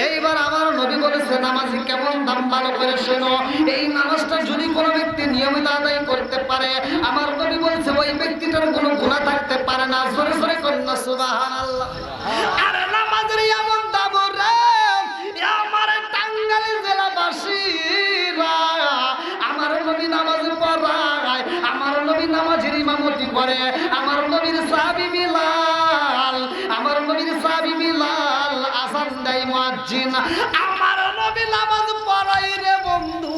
এইবার আমার নবী বলেছে নামাজি কেমন দাম ভালো করে শোনো। এই নামাজটা যদি কোনো ব্যক্তি নিয়মিত আদায় করতে পারে, আমার নবী বলেছে ওই ব্যক্তিটার কোনো গুনাহ থাকতে পারে না। জোরে জোরে কন্যা সুবহানাল্লাহ। আরে নামাজের এমন দাম রে আমার টাঙ্গাইল জেলাবাসীরা, আমার নবী নামাজ পড়ায়, আমার নবী নামাজের ইমামতি করে, আমার নবীর সাহাবী বিলাল, আমার নবীর সাহাবী বিলাল আযান দেয় মুয়াজ্জিন, আমার নবী নামাজ পড়ায় রে বন্ধু।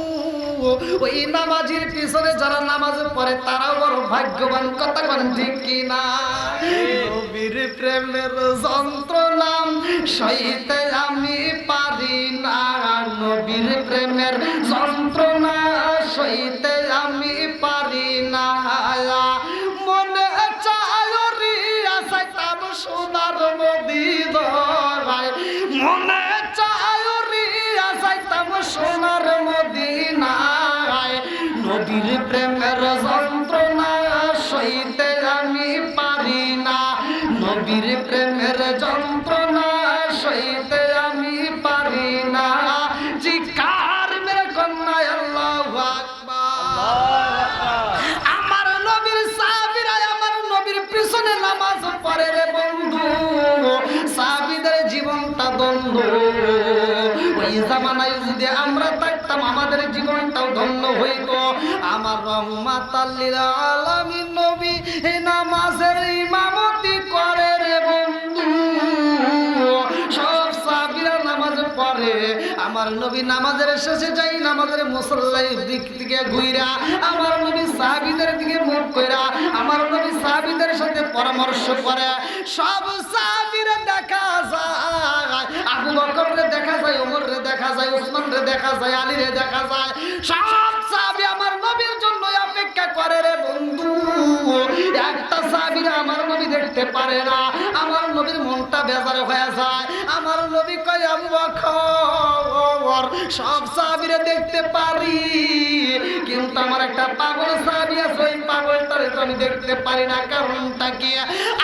ওই নামাজের পিছনে যারা নামাজ পড়ে তারাও বড় ভাগ্যবান। কথা কোন ঠিক কিনা? নবীর প্রেমের যন্ত্রণা সইতে আমি পারি না, নবীর প্রেমের যন্ত্রণা সইতে আমি পারি না। মনে চায় রিয়া চাইতাম সোনার মদিনায়, মনে চায় রিয়া চাইতাম সোনার মদিনায়, নবীর প্রেমের যন্ত্রণা সইতে আমি পারি না, নবীর প্রেমের যন্ত্রণা সইতে আমি পারি না। জিকার মেরে কন্যা আল্লাহু আকবার। আমার নবীর সাহাবীরা আমার নবীর পিছনে নামাজ পড়ে রে বন্ধু, সাহাবীদের জীবনটা ধন্য। ওই জামানায় যদি আমরা থাকতাম আমাদের জীবনটাও ধন্য হইতো। আমার রহমাতাল লিল আলামিন নবী নামাজের ইমামতি করে রে বন্ধু, সব সাহাবীরা নামাজ পড়ে। আমার নবী নামাজের শেষে যাই নামাজের মুসল্লার দিক থেকে ঘুইরা আমার নবী সাহাবীদের দিকে মুখ কইরা আমার নবী সাহাবীদের সাথে পরামর্শ করে। সব সাহাবীরা দেখা যায়, আবু বকররে দেখা যায়, ওমররে দেখা যায়, ওসমানরে দেখা যায়, আলীরে দেখা যায়, সব সাহাবী আমার নবীর জন্য অপেক্ষা করে রে বন্ধু। একটা সাহাবীরা আমার নবী দেখতে পারে না, আমার নবীর মনটা বেজার হয়ে যায়। আমার নবী কয় আবু বকর সব সাহাবীরা দেখতে পারি, কিন্তু আমার একটা পাগল সাহাবী আছে, ওই পাগলটারে তো আমি দেখতে পারি না। কারণটা কি?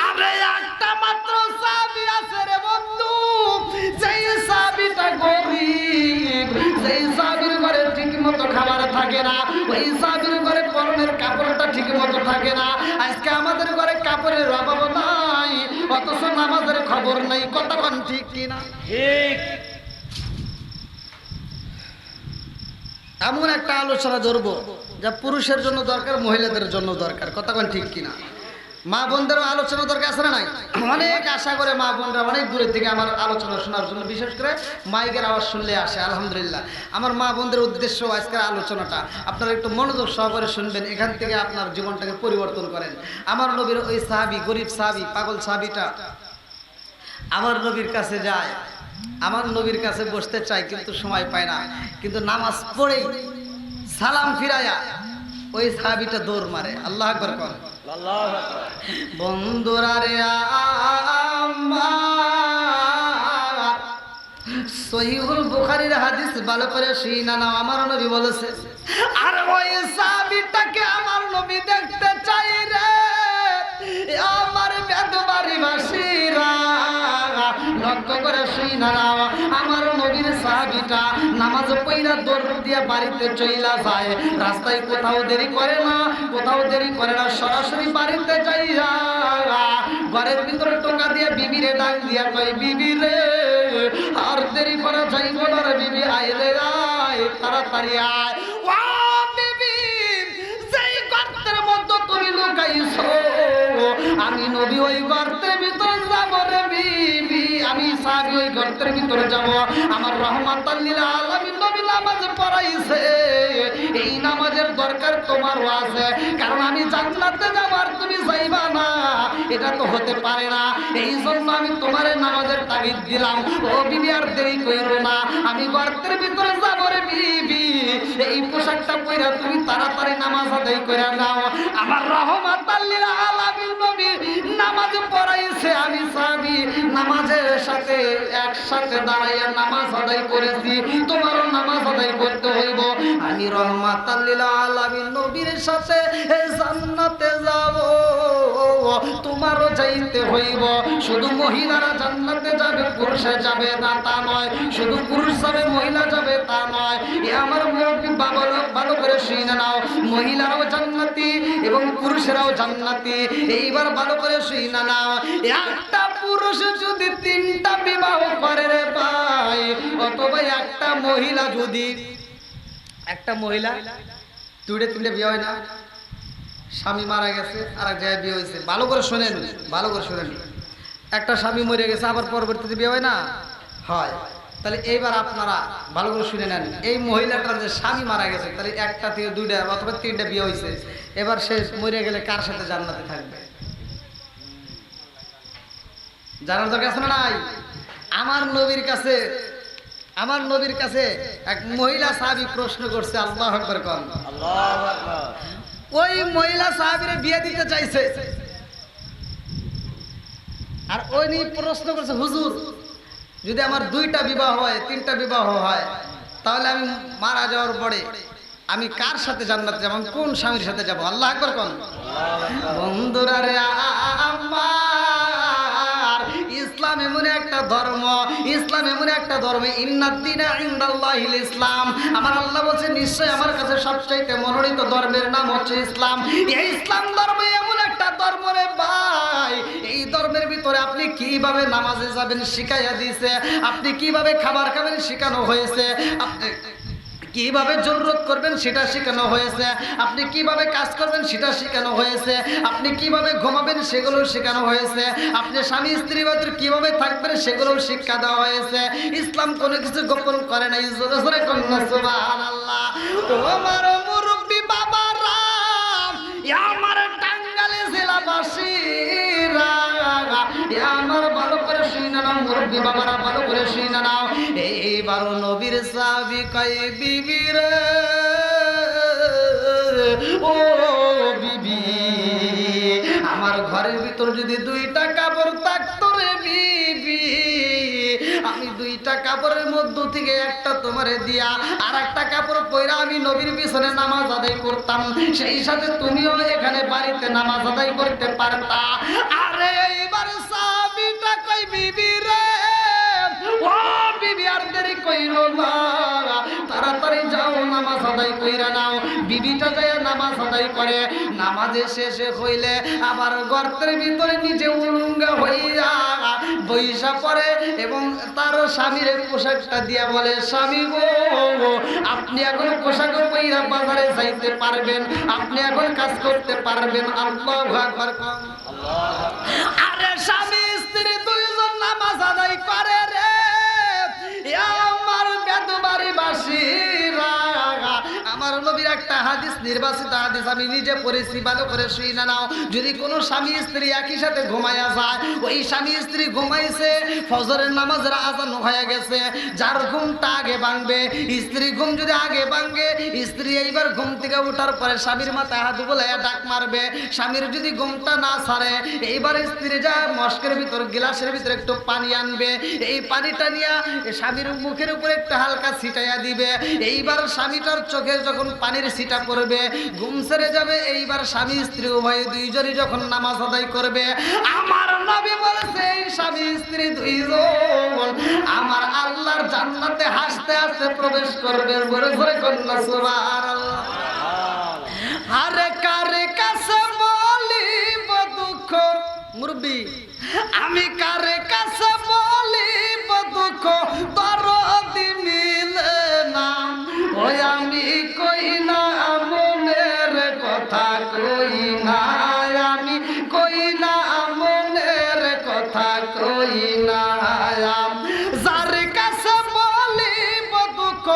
আরে একটা মাত্র সাহাবী আছে রে বন্ধু, যেই সাহাবীটা গরীব, যেই সাহাবীর ঘরে ঠিক মতো খাবার থাকে না, ওই সাহাবীর ঘরে পরনের কাপড়টা ঠিক মতো থাকে না। আজকে আমাদের ঘরে কাপড়ের অভাব নাই, অথচ নামাজের খবর নাই। কথা কোন ঠিক কিনা? ঠিক। এমন একটা আলোচনা ধরবো যা পুরুষের জন্য দরকার, মহিলাদের জন্য দরকার। কথা কোন ঠিক কিনা? মা বোনদেরও আলোচনা দরকার আছে না নাই? অনেক আশা করে মা বোনরা অনেক দূরের থেকে আমার আলোচনা শোনার জন্য, বিশেষ করে মাইকের আওয়াজ শুনলে আসে। আলহামদুলিল্লাহ, আমার মা বোনদের উদ্দেশ্য আজকের আলোচনাটা আপনারা একটু মনোযোগ সহকারে শুনবেন, এখান থেকে আপনার জীবনটাকে পরিবর্তন করেন। আমার নবীর ওই সাহাবী, গরিব সাহাবী, পাগল সাহাবীটা আমার নবীর কাছে যায়, আমার নবীর কাছে বসতে চায় কিন্তু সময় পায় না, কিন্তু নামাজ পড়েই সালাম ফিরায়া ওই সাহাবীটা দৌড় মারে। আল্লাহ আকবার কর। বন্ধুরা রে আমার সহিহুল বুখারীর হাদিস ভালো করে শুনা নাও। আমার নবী বলেছে, আর ওই সাহাবীটাকে আমার নবী দেখতে চাই রে আমার বেদবাড়ি বাসীরা। লক্ষ্য করে শুনা নাও, আমার নবীর সাহাবীটা নামাজ পড়া দৌড় দিয়ে বাড়িতে চইলা যায়, রাস্তায় কোথাও দেরি করে না, কোথাও দেরি করে না, সরাসরি বাড়িতে যাইয়া ঘরের ভিতরে টোকা দিয়ে বিবিরে ডাক দিয়া কই, বিবি রে আর দেরি করা যাইব না রে বিবি, আইলে আয় তাড়াতাড়ি আয়। ও বিবি, যেই গর্তের মধ্যে তুমি লুকাইছো আমি নবী ওই গর্তের ভিতরে যাব রে বিবি, আমি সাহাবী ওই গর্তের ভিতরে যাব। আমার রহমাতাল লিল আলামিন নবী নামাজ পড়াইছে, এই নামাজের দরকার তোমারও আছে, কারণ আমি জান্নাতে যাব আর তুমি যাইবা না, এটা তো হতে পারে না। এই জন্য আমি তোমার নামাজের তাগিদ দিলাম। ও বিবি আর দেরি কইরো না, আমি গর্তের ভিতরে যাব রে বিবি, এই পোশাকটা পরে তুমি তাড়াতাড়ি নামাজ আদায় করে নাও। আমার রহমাতাল লিল আলামিন নবী নামাজ পড়াইছে, আমি সাহাবী নামাজের সাথে একসাথে দাঁড়াইয়া নামাজ আদায় করেছি, তোমারও নামাজ আদায় করতে হইব। আমি রহমাতাল লিল আলামিন নবীর সাথে জান্নাতে যাব। তোমারও যাইতে হইব। শুধু মহিলারা জান্নাতে যাবে, পুরুষে যাবে না তা নয়, শুধু পুরুষ যাবে মহিলা যাবে তা নয়। এ আমার মুরব্বি বাবা ভালো করে শুনে নাও, মহিলারাও জান্নাতি এবং পুরুষেরাও জান্নাতি। এইবার ভালো করে শুনে নাও, একটা পুরুষ যদি 3টা বিবাহ করে রে ভাই, অথবা একটা মহিলা যদি, একটা মহিলা 2-3টে বিয়ে হয় না, স্বামী মারা গেছে আর এক জায়গায় বিয়ে হয়েছে, ভালো করে শোনেন, ভালো করে শোনেন, একটা স্বামী মরে গেছে আবার পরবর্তীতে বিয়ে হয় না, হয়। তাহলে এইবার আপনারা ভালো করে শুনে নেন, এই মহিলাটার যে স্বামী মারা গেছে, তাহলে 1টা থেকে 2টা অথবা 3টা বিয়ে হয়েছে, এবার সে মরে গেলে কার সাথে জান্নাতে থাকবে? জানার দরকার আছে না নাই? আমার নবীর কাছে এক মহিলা সাহাবী প্রশ্ন করছে, আল্লাহু আকবার কোন, আল্লাহু আকবার। ওই মহিলা সাহাবীরে বিয়ে দিতে চাইছে, আর ওই নিয়ে প্রশ্ন করছে, হুজুর যদি আমার 2টা বিবাহ হয়, 3টা বিবাহ হয়, তাহলে আমি মারা যাওয়ার পরে আমি কার সাথে জান্নাতে যাব, কোন স্বামীর সাথে যাব? আল্লাহু আকবার কোন। বন্ধুরা রে আমার, ইসলাম এমন একটা ধর্ম, ইসলাম এমন একটা ধর্ম, ইন্নাদ-দীনা ইনদাল্লাহিল ইসলাম। আমার আল্লাহ বলছে নিশ্চয় আমার কাছে সবচাইতে মনোনীত ধর্মের নাম হচ্ছে ইসলাম। এই ইসলাম ধর্ম এমন একটা ধর্ম রে ভাই, এই ধর্মের ভিতরে আপনি কিভাবে নামাজে যাবেন শিখাইয়া দিয়েছে, আপনি কিভাবে খাবার খাবেন শেখানো হয়েছে, আপনি কিভাবে জরুরত করবেন সেটা শেখানো হয়েছে, আপনি কিভাবে কাজ করবেন সেটা শেখানো হয়েছে, আপনি কিভাবে ঘুমাবেন সেগুলো শেখানো হয়েছে, আপনি স্বামী স্ত্রীর ভিতরে কিভাবে থাকবেন সেগুলো শিক্ষা দেওয়া হয়েছে। ইসলাম কোনো কিছু গোপন করে নাই, জোরে জোরে কন্যা সুবহানাল্লাহ। আমার মুরব্বি বাবারা, আমার টাঙ্গাইল জেলাবাসীরা, আমার ভালো করে শুনে নাও, মুরব্বি বাবারা ভালো করে শুনে নাও। এইবার নবীর সাহাবী কয়, বিবি রে ও বিবি, আমার ঘরের ভিতর যদি 2টা কাপড় থাকতো রে বিবি, আমি 2টা কাপড়ের মধ্য থেকে একটা তোমারে দিয়া আর একটা কাপড় পয়রা আমি নবীর পিছনে নামাজ আদায় করতাম, সেই সাথে তুমিও এখানে বাড়িতে নামাজ আদায় করতে পারতা। আরে এইবার সাহাবীটা কই, বিবি রে ও বিবি, আর দেরি কইরো না, তাড়াতাড়ি যাও নামাজ আদায় কইরা নাও। বিবিটা যায় নামাজ আদায় করে, নামাজের শেষে হইলে আবার গর্তের ভিতরে নিজে উলঙ্গ হইয়া বৈশা পড়ে এবং তার স্বামীর পোশাকটা দিয়া বলে, স্বামী গো আপনি এখন পোশাক পইরা বাজারে যাইতে পারবেন, আপনি এখন কাজ করতে পারবেন। আল্লাহু আকবার। আরে স্বামী স্ত্রী 2জন নামাজ আদায় করে রে আমার বেদবাড়ি বাসীরা। আমার নবীর একটা হাদিস, নির্বাচিত হাদিস আমি নিজে পড়েছি, ভালো করে শুনে নাও। যদি কোনো স্বামী স্ত্রী একই সাথে ঘুমাইয়া যায়, ওই স্বামী স্ত্রী ঘুমাইছে, ফজরের নামাজের আজান হয়ে গেছে, যার ঘুমটা আগে ভাঙবে, স্ত্রী ঘুম যদি আগে ভাঙে, স্ত্রী এইবার ঘুম থেকে ওঠার পরে স্বামীর মাথায় হাত বুলাইয়া ডাক মারবে, স্বামীর যদি ঘুমটা না ছাড়ে, এইবার স্ত্রী যা মস্কের ভিতর গ্লাসের ভিতরে একটু পানি আনবে, এই পানিটা নিয়ে স্বামীর মুখের উপরে একটু হালকা ছিটাইয়া দিবে, এইবার স্বামীটার চোখে যখন পানির ছিটা পড়বে ঘুম ছেড়ে যাবে। এইবার স্বামী স্ত্রী উভয় 2জনই যখন নামাজ আদায় করবে, আমার নবী বলেছে এই স্বামী স্ত্রী 2জন আমার আল্লাহর জান্নাতে হাসতে হাসতে প্রবেশ করবে। বলে বলে কন্যা সুবহানাল্লাহ। আরে কারে কাছে বলিব দুঃখ, মুরব্বি আমি কারে কাছে বলিব দুঃখ, দরদি মিলে না, ওই আমি কই না মনের কথা, কই না আমি, কই না মনের কথা, কই না। যার কাছে বলিব দুঃখ,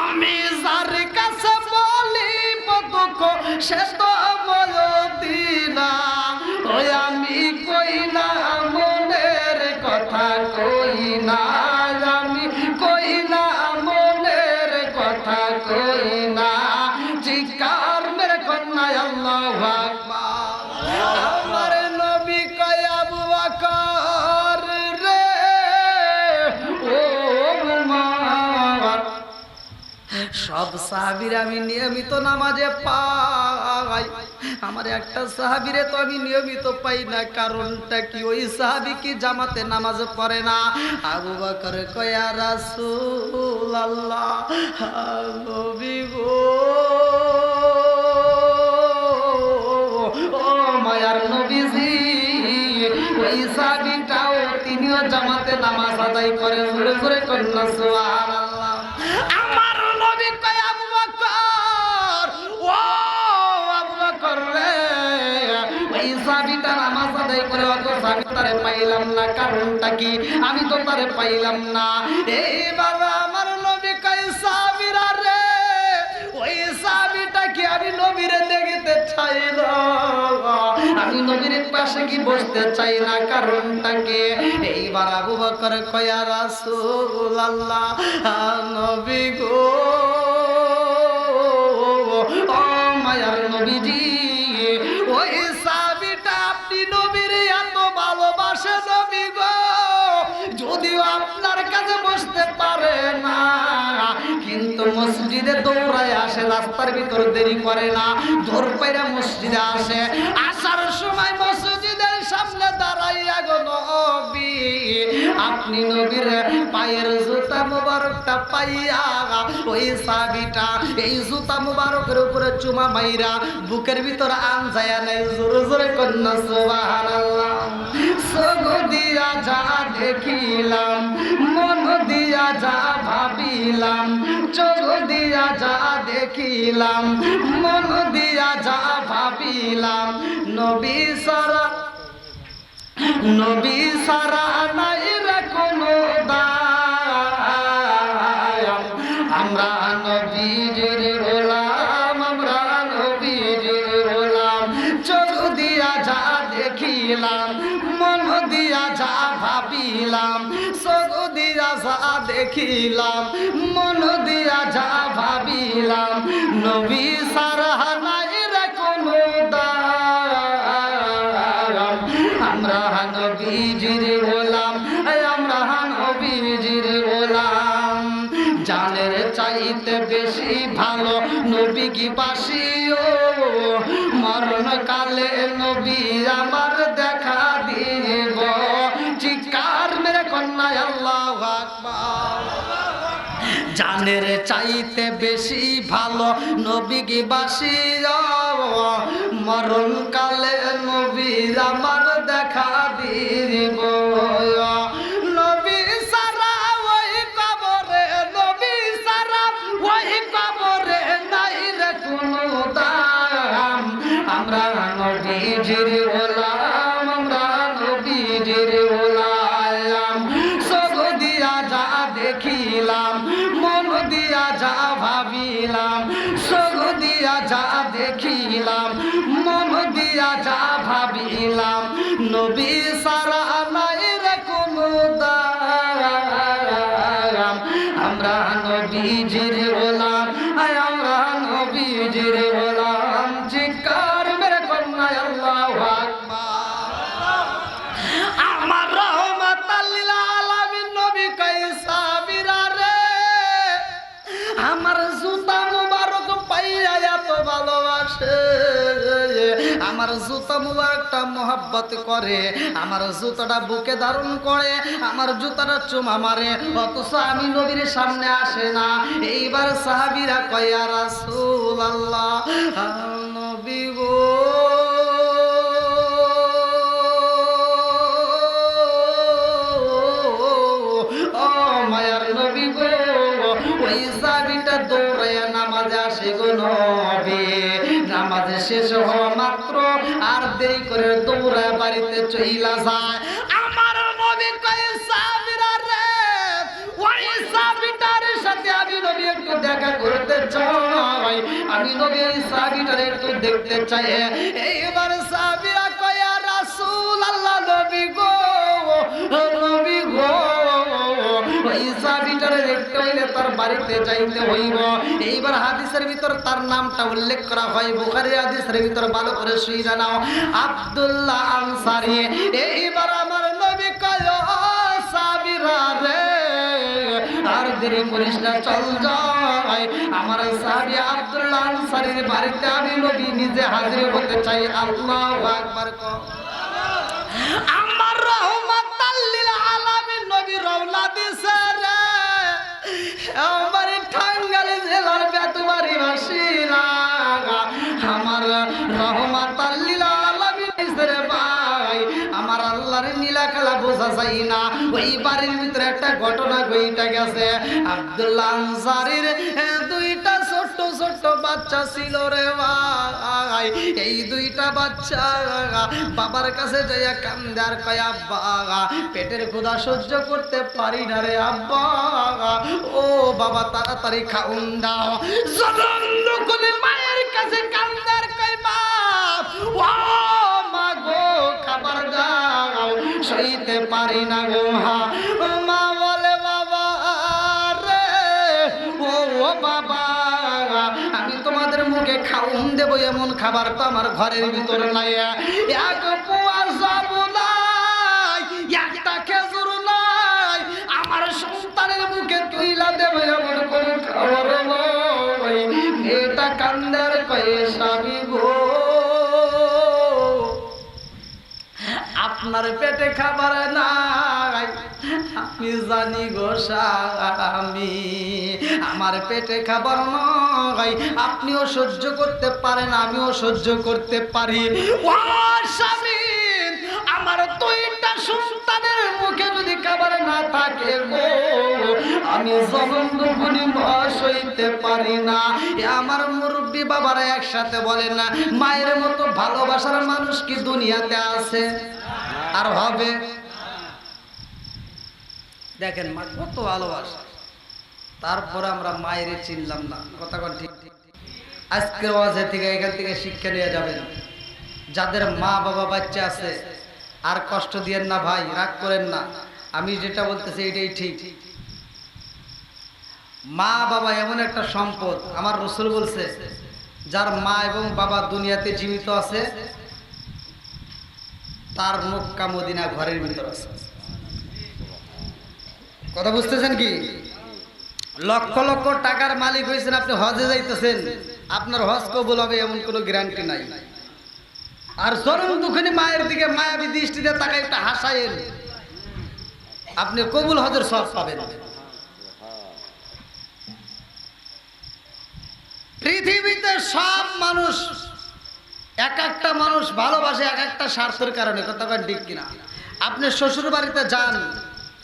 আমি যার কাছে বলিব দুঃখ, সে তো বলতি না, ওই আমি কই না মনের কথা, কই না আমি, কই না মনের কথা, কই না। চিৎকার মেরে কন্যা আল্লাহু আকবার। আমার নবী কয়, আবু বকর রে ও উমর, সব সাহাবীর আমি নিয়মিত নামাজে পাই, আমার একটা সাহাবীরে তো আমি নিয়মিত পাই না। কারণটা কি? ওই সাহাবী কি জামাতে নামাজ পড়ে না? আবু বকর কয় ইয়া রাসূলুল্লাহ, নবী গো, ও মায়ার নবীজি, ওই সাহাবীটাও তিনিও জামাতে নামাজ আদায় করে। জোরে জোরে কন্যা সুবহানাল্লাহ। আমার নবী কয় আবু বকর, ও আবু বকর রে, ওই সাহাবীটা নামাজ আদায় করে, অত সাহাবী তারে পাইলাম না। কারণটা কি? আমি তো তারে পাইলাম না। এইবার আমার নবী কয় সাহাবীরা রে, ওই সাহাবীটা কি আমি নবীরে দেখতে চাই না, আমি নবীর পাশে কি বসতে চাই না। কারণটা কি? এইবার আবু বকর কয় ইয়া রাসূলুল্লাহ, নবী গো, ও মায়ার নবীজি, ওই সাহাবীটা আপনি নবীর এত ভালোবাসে নবী গো, যদিও আপনার কাছে বসতে পারে না, কিন্তু মসজিদে দৌড়ায় আসে, রাস্তার ভিতর দেরি করে না, দৌড় পাইরা মসজিদে আসে। আসার সময় মসজিদের সামনে দাঁড়াইয়া গো নবী, আপনি নবীর পায়ের জুতা মুবারকটা পাইয়া ওই সাহাবীটা এই জুতা মুবারকের উপরে চুমা মাইরা বুকের ভিতর আনজায়া নাই। জোরে জোরে কন্যা সুবহানাল্লাহ। সগ দিয়া যা দেখিলাম, মন দিয়া যা ভাবিলাম, চোখ দিয়া যা দেখিলাম, মন দিয়া যা ভাবিলাম, নবী সারা, নবী সারা নাই রে কোনো দায়াম, আমরা নবীজির গোলাম, আমরা নবীজির গোলাম। চোখ দিয়া যা দেখিলাম, মন দিয়া যা ভাবিলাম, চোখ দিয়া যা দেখিলাম, মন দিয়া যা ভাবিলাম, নবী সারা নাই রে কোনো দায়াম, আমরা নবীজির গোলাম, আমরা নবীজির গোলাম। জানের চাইতে বেশি ভালো নবী কি বাসিও, মরণ কালে নবী আমার দেখা দিব। চিৎকার মেরে কন্যা আল্লাহু আকবার। জানের চাইতে বেশি ভালো নবী কি বাসিও, মরণ কালে নবী আমার দেখা দিব। নবী সারা ওই কবরে, নবী সারা ওই কবরে নাই রে কোনো দাম, আমরা নবীজির গোলাম, আমরা নবীজির গোলাম। সব দিয়া যা দেখিলাম, মন দিয়া যা ভাবিলাম, সব দিয়া যা দেখিলাম, মন দিয়া যা ভাবিলাম, নবী সারা নাই রে কোনো দাম, আমরা নবীজির গোলাম, আমরা নবীজির গোলাম। চিৎকার মেরে কন্যা আল্লাহু আকবার। আমার রহমাতাল লিল আলামিন নবী কয় সাহাবীরা রে, আমার জুতা মুবারক পাইয়া এত ভালোবাসে, আমার জুতা মুবারকটা মহব্বত করে, আমার জুতাটা বুকে ধারণ করে, আমার জুতাটা চুমা মারে, অথচ আমি নবীর সামনে আসে না। এইবার সাহাবীরা কয় ইয়া রাসূলুল্লাহ, নবী গো, ও মায়ার নবী গো, ওই সাহাবীটা দৌড়াইয়া নামাজে আসে গো নবী। নামাজে শেষ হওয়া মাত্র আর দেরি করে দৌড়ায় বাড়িতে চইলা যায়। আমার নবী কয় সাহাবীরা রে, ওই সাহাবীটার সাথে আমি নবী একটু দেখা করতে চাই, আমি নবী ওই সাহাবীটার একটু দেখতে চাই। এইবার সাহাবীরা কয় ইয়া রাসূলুল্লাহ, নবী গো, নবী গো, ওই সাহাবীটার দেখতে হইলে তার বাড়িতে যাইতে হইব। এইবার হাদিসের ভিতর তার নামটা উল্লেখ করা হয়, বুখারী হাদিসের ভিতর ভালো করে শুইরা নাও, আব্দুল্লাহ আনসারী। এইবার আমার নবী কয় ও সাহাবীরা রে, আর দেরি করিস না, চল যাই। আমার সাহাবী আব্দুল্লাহ আনসারীর বাড়িতে আমি নবী নিজে হাজির হতে চাই। আল্লাহু আকবার কও। আমার রহমাতাল লিল আলামিন নবী রওনা দিছে রে, আমার টাঙ্গাইল জেলার বেতুবাড়ি বাসিরা, আমার রহমাতাল লিল আলামিন রে ভাই। আমার আল্লাহর নীলা খেলা বোঝা যায় না। ওই বাড়ির ভিতরে একটা ঘটনা ঘটে গেছে। আব্দুল্লাহ আনসারীর দুইটা ছোট ছোট বাচ্চা ছিল রে ভাই। এই দুইটা বাচ্চা বাবার কাছে যাইয়া কান্দে আর কয়, আব্বা পেটের ক্ষুধা সহ্য করতে পারি না রে আব্বা, ও বাবা তাড়াতাড়ি খাউন দাও। জনন্দ কোলে মায়ের কাছে কান্দে আর কয়, মা ও মা গো খাবার দাও, সইতে পারি না গো মা। বলে বাবা রে, ও বাবা আমি তোমাদের মুখে খাউন দেবো এমন খাবার তো আমার ঘরের ভিতরে নাই। এক পোয়া যাবো নাই, একটা খেজুর নাই, আমার সন্তানের মুখে তুইলা দেবো এমন কোন খাবার নয়। এটা কান্দার কয়ে স্বামী গো, আপনার পেটে খাবার নাই, আমি জানি গো স্বামী আমার পেটে খাবার নাই, আপনিও সহ্য করতে পারেন, আমিও সহ্য করতে পারি। ও স্বামী আমার দুইটা সন্তানের মুখে যদি খাবার না থাকে গো, আমি জনন্দগুনি সইতে পারি না। আমার মুরব্বী বাবারা একসাথে বলেন না, মায়ের মতো ভালোবাসার মানুষ কি দুনিয়াতে আছে আর হবে? দেখেন মা কত ভালোবাসা, তারপরে আমরা মায়ের চিনলাম না। কথা কন ঠিক? আজকে ওয়াজে থেকে এখান থেকে শিক্ষা নিয়ে যাবেন, যাদের মা বাবা বাচ্চা আছে আর কষ্ট দিয়েন না ভাই, রাগ করেন না। আমি যেটা বলতেছি এটাই ঠিক। মা বাবা এমন একটা সম্পদ, আমার রাসূল বলছে যার মা এবং বাবা দুনিয়াতে জীবিত আছে তার মক্কা মদিনা ঘরের ভিতর আছে। কথা বুঝতেছেন কি? লক্ষ লক্ষ টাকার মালিক হয়েছেন, আপনি হজে যাইতেছেন, আপনার হজ কবুল হবে এমন কোনো গ্যারান্টি নাই। আর চরম দুঃখী মায়ের দিকে মায়াবী দৃষ্টিতে তাকাই একটা হাসায়েন, আপনি কবুল হজের সব পাবেন। পৃথিবীতে সব মানুষ এক একটা মানুষ ভালোবাসে এক একটা স্বার্থের কারণে। কথা কন ঠিক কিনা? আপনি শ্বশুর বাড়িতে যান,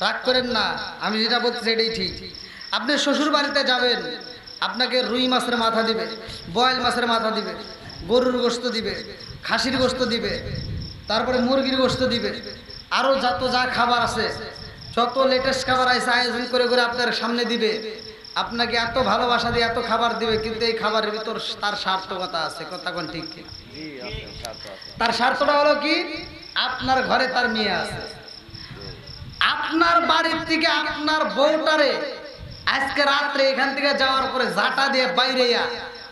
রাগ করেন না, আমি যেটা বলছি এটাই ঠিক। আপনি শ্বশুর বাড়িতে যাবেন, আপনাকে রুই মাছের মাথা দিবে, বয়েল মাছের মাথা দিবে, গরুর গোশত দিবে, খাসির গোশত দিবে, তারপরে মুরগির গোশত দিবে, আরও যত যা খাবার আছে, যত লেটেস্ট খাবার আছে আয়োজন করে করে আপনার সামনে দিবে। আপনাকে এত ভালোবাসা দিয়ে এত খাবার দিবে, কিন্তু এই খাবারের ভিতর তার সার্থকতা আছে। কথা কোন ঠিক কিনা? তার স্বার্থটা হলো কি? আপনার ঘরে তার মেয়ে আছে, আপনার বাড়ির থেকে আপনার বউটারে আজকে রাত্রে এখান থেকে যাওয়ার পরে জাটা দিয়ে বাইরে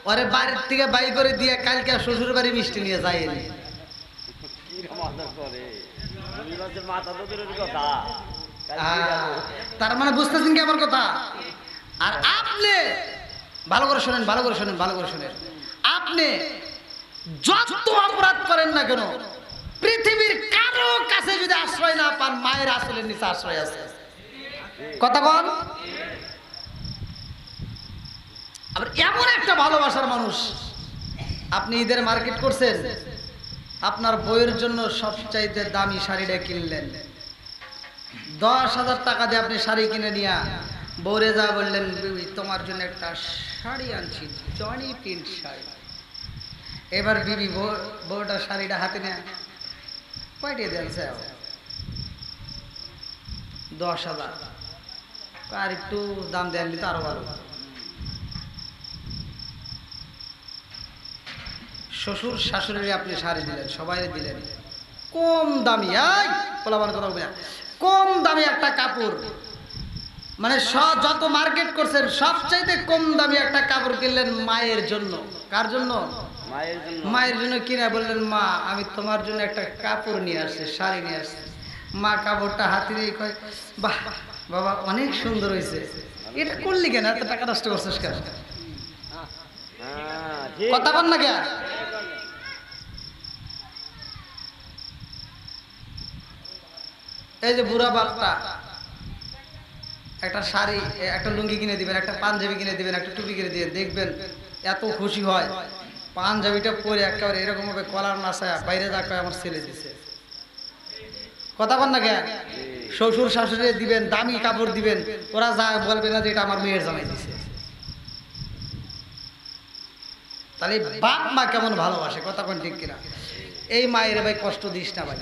ওরে বাড়ির থেকে বাই করে দিয়ে কালকে শ্বশুর বাড়ি মিষ্টি নিয়ে যায়নি। তার মানে বুঝতেছেন কি আমার কথা? আর আপনি ভালো করে শোনেন, ভালো করে শোনেন, ভালো করে শোনেন, আপনি যত অপরাধ করেন না কেন, পৃথিবীর কারো কাছে যদি আশ্রয় না পান, মায়ের আসলের নিচে আশ্রয় আছে। কথা বল। আবার এমন একটা ভালোবাসার মানুষ, আপনি ঈদের মার্কেট করছেন, আপনার বইয়ের জন্য সবচাইতে দামি শাড়িটা কিনলেন, 10,000 টাকা দিয়ে আপনি শাড়ি কিনে নিয়ে বউরে যা বললেন, তোমার জন্য একটা শাড়ি আনছি, জনি প্রিন্ট শাড়ি। এবার বিবি বউটার শাড়িটা হাতে নেয়, কয়টি দিয়েছে? 10,000। আর একটু দাম দেন তো আরো ভালো। শ্বশুর শাশুড়ি আপনি শাড়ি দিলেন, সবাই দিলেন কম দামি, কথা বলবে কম দামি একটা কাপড়, মানে যত মার্কেট করছেন সবচাইতে কম দামি একটা কাপড় কিনলেন মায়ের জন্য। কার জন্য? মায়ের জন্য কিনা বললেন, মা আমি তোমার জন্য একটা কাপড় নিয়ে আসছি, শাড়ি নিয়ে আসছি। মা কাপড়টা হাতে নিয়ে কয়, বাহ বাবা অনেক সুন্দর হয়েছে, এটা করলি কেন, এত টাকা নষ্ট করছিস কেন? কথা বল না কেন? এই যে বুড়া বাপটা একটা শাড়ি, একটা লুঙ্গি কিনে দিবেন, একটা পাঞ্জাবি কিনে দিবেন, একটা টুপি কিনে দিবেন, দেখবেন এত খুশি হয়। পাঞ্জাবিটা পরে একেবারে এরকম ভাবে কলার নাচায় বাইরে যাকে আমার ছেলে দিছে। কথা বল না কেন? শ্বশুর শাশুড়ি দিবেন, দামি কাপড় দিবেন, ওরা যা বলবে না যে এটা আমার মেয়ের জামাই দিছে। তাহলে বাপ মা কেমন ভালোবাসে, কথা কোন ঠিক কিনা? এই মায়ের ভাই কষ্ট দিস না ভাই।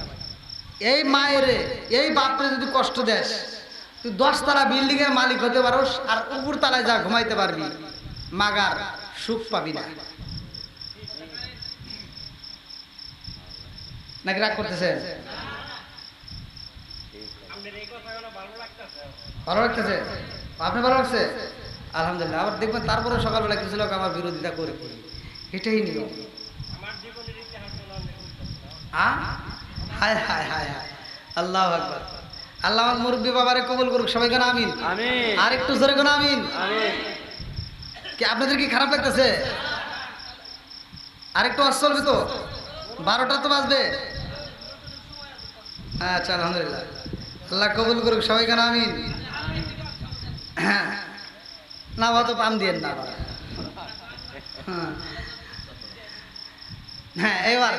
এই মায়ের এই বাপরে যদি কষ্ট দেস, তুই 10 তলা বিল্ডিং এর মালিক হতে পারোস, আর উপর তলায় যা ঘুমাইতে পারবি, মাগার সুখ পাবি না। নাকি রাগ করতেছেন? ভালো লাগতেছে? আপনি ভালো লাগছে? আলহামদুলিল্লাহ। আবার দেখবেন তারপরে সকালবেলা কিছু লোক আমার বিরোধিতা করে, এটাই নিয়ম। হায় হায় হায় হায়, আল্লাহু আকবার। আল্লাহ আমার মুরব্বী বাবারে কবুল করুক, সবাই কেন আমিন। আর একটু জোরে কেন আমিন। কি আপনাদের কি খারাপ লাগতেছে? আর একটু আওয়াজ চলবে তো? 12টা তো বাজবে। আচ্ছা আলহামদুলিল্লাহ, আল্লাহ কবুল করুক, সবাই কেন আমিন। হ্যাঁ না তো পাম দিয়েন না। হ্যাঁ এবার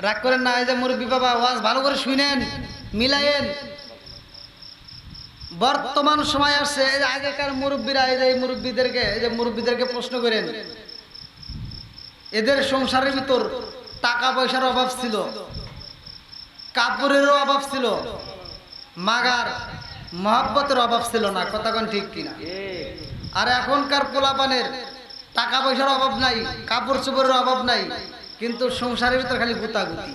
রাগ করেন না। এই যে মুরব্বী বাবা, ওয়াজ ভালো করে শুনেন, মিলাইয়েন। বর্তমান সময় আসছে, এই যে আগেকার মুরব্বীরা, এই যে মুরব্বীদেরকে প্রশ্ন করেন, এদের সংসারের ভিতর টাকা পয়সার অভাব ছিল, কাপড়েরও অভাব ছিল, মাগার মহব্বতের অভাব ছিল না। কথা কোন ঠিক কিনা? আর এখনকার পোলাপানের টাকা পয়সার অভাব নাই, কাপড় চোপড়ের অভাব নাই, কিন্তু সংসারের ভিতর খালি গুতাগুতি,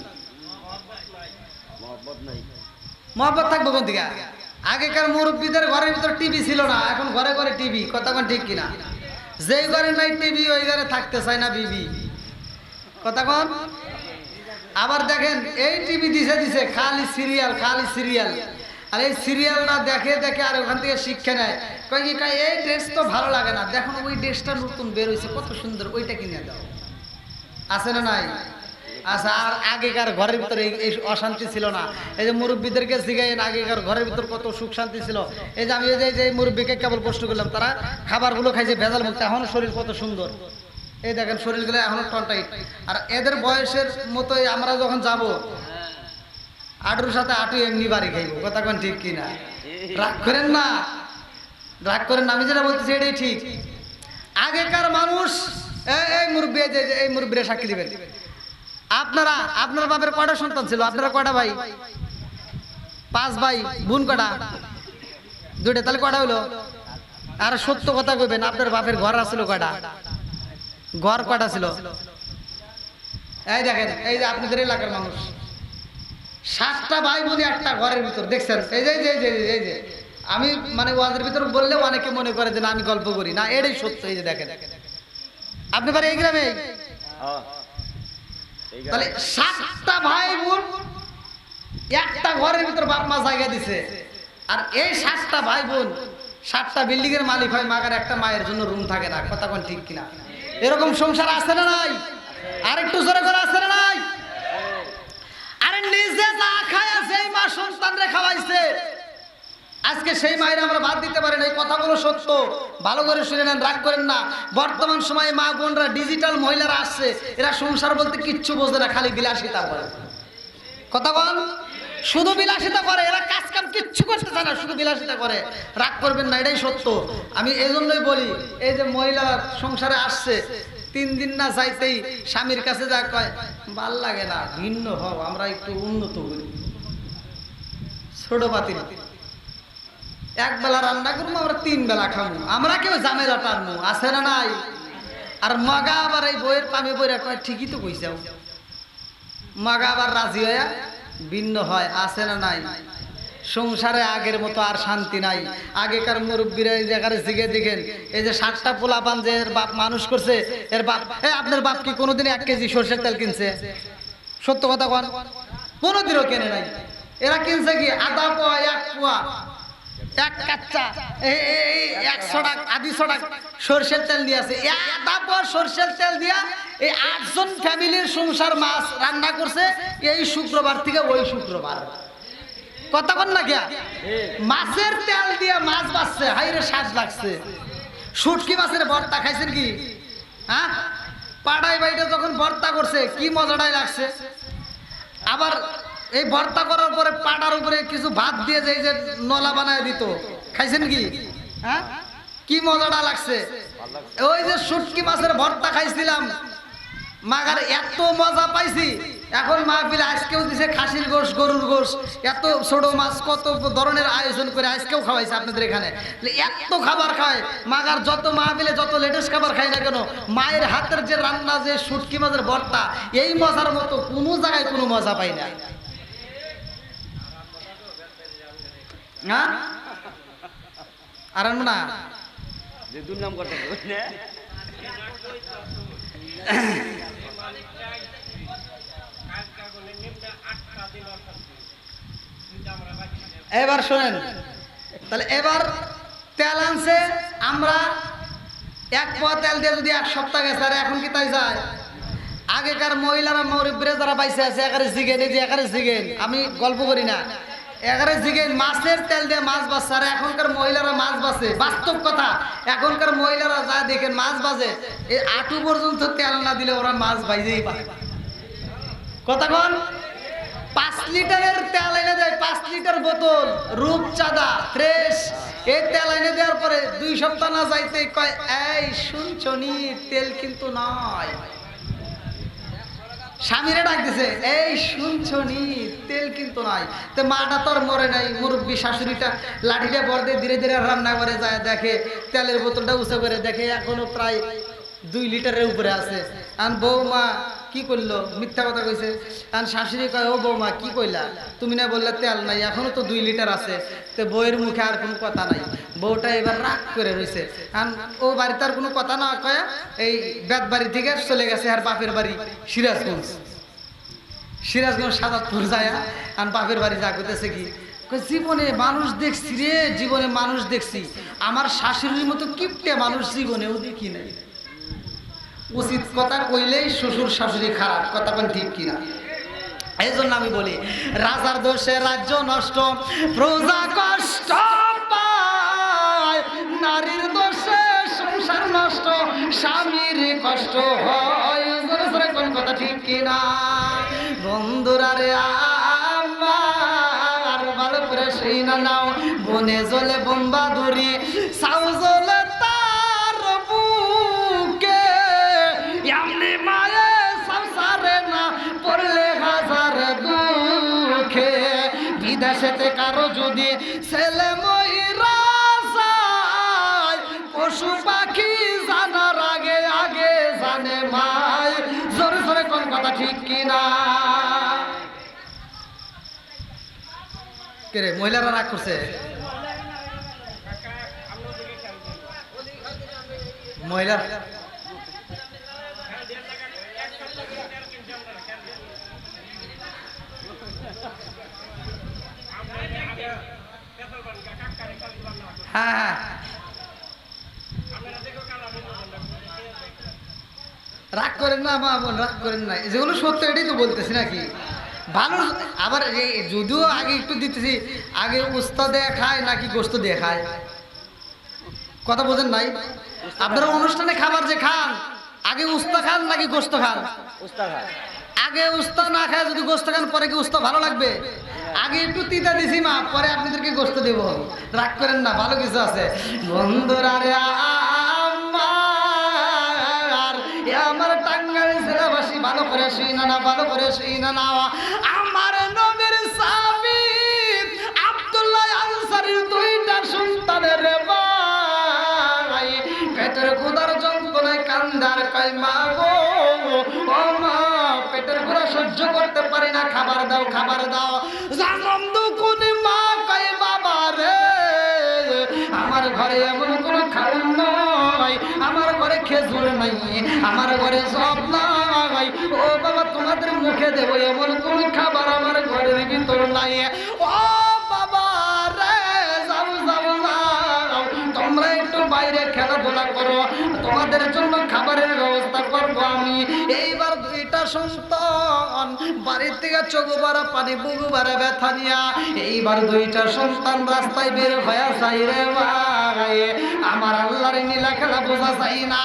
মহব্বত থাকবো কোন দিকে? আগেকার মুরব্বীদের ঘরের ভিতর টিভি ছিল না, এখন ঘরে ঘরে টিভি। কথা কোন ঠিক কিনা? যেই ঘরে নাই টিভি, ওই ঘরে থাকতে চায় না বিবি। কথা কোন? আবার দেখেন এই টিভি দিছে খালি সিরিয়াল, খালি সিরিয়াল। আর এই সিরিয়ালটা দেখে দেখে আর ওখান থেকে শিক্ষা নেয়। কয় কি, এই ড্রেস তো ভালো লাগে না, দেখুন ওই ড্রেসটা নতুন বের হয়েছে, কত সুন্দর, ওইটা কিনে দাও। আছে না নাই? আচ্ছা, আর আগেকার ঘরের ভিতরে এই অশান্তি ছিল না। এই যে মুরব্বীদেরকে শিখাইন, আগেকার ঘরের ভিতর কত সুখ শান্তি ছিল। এই যে আমি যে মুরব্বীকে কেবল প্রশ্ন করলাম, তারা খাবারগুলো খাইছে ভেজাল মুক্ত, এখনো শরীর কত সুন্দর। এই দেখেন শরীরগুলো এখনো টনটাইট। আর এদের বয়সের মতোই আমরা যখন যাব, আটুর সাথে আটু এমনি বাড়ি খাইব। কথা কোন ঠিক কিনা? রাগ করেন না, রাগ করেন না, আমি যেটা বলতেছি এটাই ঠিক। আগেকার মানুষ, এই মুরব্বী, এই মুরব্বীরা সাক্ষী দিবেন, আপনার বাপের কয়টা সন্তান ছিল? আপনারা কয়টা ভাই? 5 ভাই, বোন কয়টা? 2টা। তাহলে কয়টা হলো? আর সত্য কথা কইবেন, আপনার বাপের ঘর আছিল কয়টা? ঘর কয়টা ছিল? এই দেখেন, এই যে আপনাদের এলাকার মানুষ 7টা ভাই বোন একটা ঘরের ভিতর, দেখছেন? এই যে আমি মানে ওয়াজের ভিতর বললেও অনেকে মনে করে যে না আমি গল্প করি, না এটাই সত্য। এই যে দেখেন, আপনি বাড়ি এই গ্রামে, তাহলে 7টা ভাই বোন একটা ঘরের ভিতর বাপ মা জায়গা দিছে। আর এই 7টা ভাই বোন 7টা বিল্ডিং এর মালিক হয়, মাগার একটা মায়ের জন্য রুম থাকে না। কথা কোন ঠিক কিনা? এরকম সংসার আছে না নাই? আর একটু জোরে করে আছে না নাই? আরে নিজে না খায় সেই মা সন্তানরে খাওয়াইছে, আজকে সেই মায়ের আমরা বাদ দিতে পারি না। এই কথাগুলো সত্য, ভালো করে শুনে নেন, রাগ করেন না। বর্তমান সময়ে মা বোনরা, ডিজিটাল মহিলারা আসছে, এরা সংসার বলতে কিচ্ছু বোঝে না, খালি বিলাসিতা করে। কথা বল, শুধু বিলাসিতা করে, এরা কাজ কাম কিচ্ছু করতে চায় না, শুধু বিলাসিতা করে। রাগ করবেন না, এটাই সত্য। আমি এই জন্যই বলি, এই যে মহিলারা সংসারে আসছে, 3 দিন না যাইতেই স্বামীর কাছে যা কয়, ভাল লাগে না, ভিন্ন হও, আমরা একটু উন্নত করি, ছোট পাতি একবেলা রান্না করবো, আমরা 3 বেলা খাবো, আমরা কেউ ঝামেলা টানবো, আছে না নাই? আর মগা আবার এই বইয়ের পামে বইরা কয়, ঠিকই তো কইছাও। মগা আবার রাজি হইয়া ভিন্ন হয়, আছে না নাই? সংসারে আগের মতো আর শান্তি নাই। আগেকার মুরব্বীরা এই জায়গায় জিগে দেখেন, এই যে 7টা পোলাপান যে এর বাপ মানুষ করছে, এর বাপ, আপনার বাপ কি কোনোদিন 1 কেজি সরষের তেল কিনছে? সত্য কথা কোন? কোনোদিনও কেনে নাই। এরা কিনছে কি আধা পোয়া, 1 পোয়া। এক কাচ্চা 100 টাকা 250 টাকা সরষের তেল দিয়ে আছে, তারপর সরষের তেল দিয়া এই 8 জন ফ্যামিলির সংসার মাছ রান্না করছে এই শুক্রবার থেকে ওই শুক্রবার। কথা বল না গিয়া মাছের তেল দিয়ে মাছ বাছছে, হাইরে স্বাদ লাগছে। শুটকি মাছের ভর্তা খাইছেন কি? হ্যাঁ, পাড়াই বাইরে যখন ভর্তা করছে কি মজাটাই লাগছে। আবার এই ভর্তা করার পরে পাটার উপরে কিছু ভাত দিয়ে যে নলা বানায় দিত, খাইছেন কি? হ্যাঁ, কি মজাটা লাগছে। ওই যে শুটকি মাছের ভর্তা খাইছিলাম, মাগার এত মজা পাইছি। এখন মাহফিলে আজকেও দিছে খাসির গোশ, গরুর গোশ, এত ছোট মাছ, কত ধরনের আয়োজন করে আজকেও খাওয়াইছে আপনাদের এখানে। এত খাবার খায় মাগার, যত মাহফিলে যত লেটেস্ট খাবার খাই না কেন, মায়ের হাতের যে রান্না, যে শুটকি মাছের ভর্তা, এই মজার মতো কোনো জায়গায় কোনো মজা পাই না। না আর না যে দুর্নাম করতে এবার শোনেন, তাহলে এবার তেল আনছে, আমরা 1 পোয়া তেল দিয়ে যদি 1 সপ্তাহ গেছে, আর এখন কি তাই যায়? আগেকার মহিলারা মুরব্বিরা যারা বাইসে আছে একারে জিগেন, এই যে একারে জিগেন, আমি গল্প করি না, একারে জিগেন মাছের তেল দিয়ে মাছ বাজছে। আর এখনকার মহিলারা মাছ বাজে, বাস্তব কথা, এখনকার মহিলারা যা দেখেন মাছ বাজে, এই আটু পর্যন্ত তেল না দিলে ওরা মাছ বাইজেই পায়। কথা কন, 5 লিটারের তেল এনে দেয়, 5 লিটার বোতল রূপচাঁদা ফ্রেশ। এই তেল এনে দেওয়ার পরে 2 সপ্তাহ না যাইতে কয়, এই শুনছনি তেল কিন্তু নয়। স্বামীরা ডাক দিছে, এই শুনছনি তেল কিন্তু নাই। তো মাটা তো আর মরে নাই, মুরব্বী শাশুড়িটা লাঠিটা বর দিয়ে ধীরে ধীরে রান্না করে যায়, দেখে তেলের বোতলটা উঁচু করে দেখে এখনো প্রায় 2 লিটারের উপরে আছে। আর বৌমা কি করলো, মিথ্যা কথা কইছে। আর শাশুড়ি কয়, ও বৌমা কি কইলা, তুমি না বললে তেল নাই, এখনো তো 2 লিটার আছে। তো বউয়ের মুখে আর কোনো কথা নাই, বউটা এবার রাগ করে রয়েছে। আর ও বাড়িতে আর কোনো কথা না কয়া এই বেত বাড়ি থেকে চলে গেছে আর বাপের বাড়ি সিরাজগঞ্জ। সিরাজগঞ্জ সাদাতপুর যায়, আর বাপের বাড়ি যা করতেছে কি, জীবনে মানুষ দেখছি রে, জীবনে মানুষ দেখছি, আমার শাশুড়ির মতো কিপটে মানুষ জীবনেও দেখি নাই। উচিত কথা কইলেই শ্বশুর শাশুড়ি খারাপ, কথা কোন ঠিক কিনা? এই জন্য আমি বলি, রাজার দোষে রাজ্য নষ্ট, প্রজা কষ্ট পায়, নারীর দোষে সংসার নষ্ট, স্বামীর কষ্ট হয়। কোন কথা ঠিক কিনা? বন্ধুরা রে আমার ভালো করে সেই না নাও, বনে জলে বোমবাদুরি, সাউ জলে তার বুকে, এমনি মায়ে সংসারে না পড়লে হাজার দুঃখে। বিদেশেতে কারো যদি ছেলে মইরা যায়, পশু পাখি জানার আগে আগে জানে মায়। জোরে জোরে কোন কথা ঠিক কিনা? কে রে, মহিলারা রাগ করছে? মহিলা হ্যাঁ হ্যাঁ, রাগ করেন না মা বোন, রাগ করেন না, যেগুলো সত্য এটাই তো বলতেছি নাকি। ভালো, আবার যদিও আগে একটু দিতেছি, আগে উস্তা দিয়ে খায় নাকি গোস্ত দিয়ে খায়, কথা বোঝেন নাই? আপনারা অনুষ্ঠানে খাবার যে খান, আগে উস্তা খান নাকি গোস্ত খান? উস্তা খান। আগে উস্তা না খায় যদি গোস্ত খান, পরে কি উস্তা ভালো লাগবে? আগে একটু তিতা দিছি মা, পরে আপনাদেরকে গোস্ত দেবো, রাগ করেন না, ভালো কিছু আছে। বন্ধুরা রে আমার টাঙ্গাইল জেলাবাসী, ভালো করে শুই না, ভালো করে শুই না। আমার নবীর সাহাবী আব্দুল্লাহ আনসারীর 2টা সন্তানের ভাই পেটের ক্ষুধার যন্ত্রণায় কান্দার কয়, মা গো ও মা, পেটের ক্ষুধা সহ্য করতে পারি না, খাবার দাও খাবার দাও। জানম দুকুনি মা কয়, বাবা রে আমার ঘরে এমন কোনো খাবার নাই, আমার ঘরে খেজুর নাই, আমার ঘরে সব নাই, ও বাবা তোমাদের মুখে দেবো এমন কোন খাবার আমার ঘরের ভিতর নাই। ও বাবা রে, যাও যাও বাইরে খেলাধুলা করো, তোমাদের জন্য খাবারের ব্যবস্থা করবো আমি। এইবার দুইটা সন্তান বাড়ির থেকে চোখ ভরা পানি বুকু ভরা ব্যথা নিয়া এইবার দুইটা সন্তান রাস্তায় বের হয়ে যায় রে ভাই। আমার আল্লাহর নীলা খেলা বোঝা যায় না।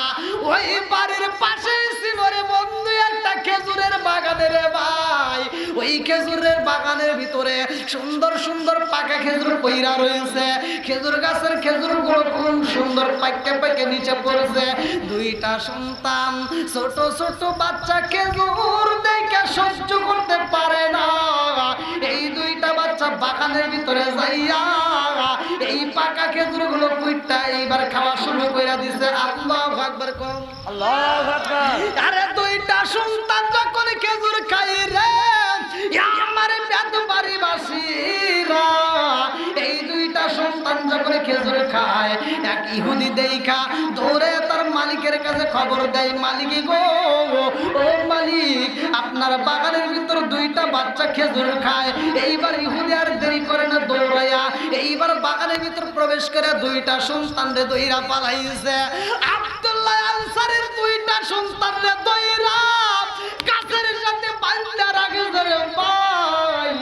ওই বাড়ির পাশে ছিল রে বন্ধু একটা খেজুরের বাগানে রে ভাই। ওই খেজুরের বাগানের ভিতরে সুন্দর সুন্দর পাকা খেজুর পইরা রয়েছে। খেজুর গাছের খেজুরগুলো খুব সুন্দর পাকে পাকে নিচে পড়ছে। দুইটা সন্তান ছোট ছোট বাচ্চা খেজুর দেখে সহ্য করতে পারে না। এই দুইটা বাচ্চা বাগানের ভিতরে যাইয়া এই পাকা খেজুরগুলো কুইটা এইবার খাওয়া শুরু করে দিছে। আল্লাহু আকবার কোন, আল্লাহু আকবার। আরে দুইটা সন্তান যখন খেজুর খাই রে আমার পেট বাড়ি বাসিরা, এই দুইটা সন্তান যখন খেজুর খায় এক ইহুদি দেখা দৌড়ে তার মালিকের কাছে খবর দেয়, মালিক গো, ও মালিক, আপনার বাগানের ভিতর দুইটা বাচ্চা খেজুর খায়। এইবার ইহুদি আর দেরি করে না, দৌড়াইয়া এইবার বাগানের ভিতর প্রবেশ করে দুইটা সন্তান রে দইরা পালাইছে। আব্দুল্লাহ আনসারীর দুইটা সন্তান রে দইরা গাছের সাথে বাঁধা রাখছে রে ভাই।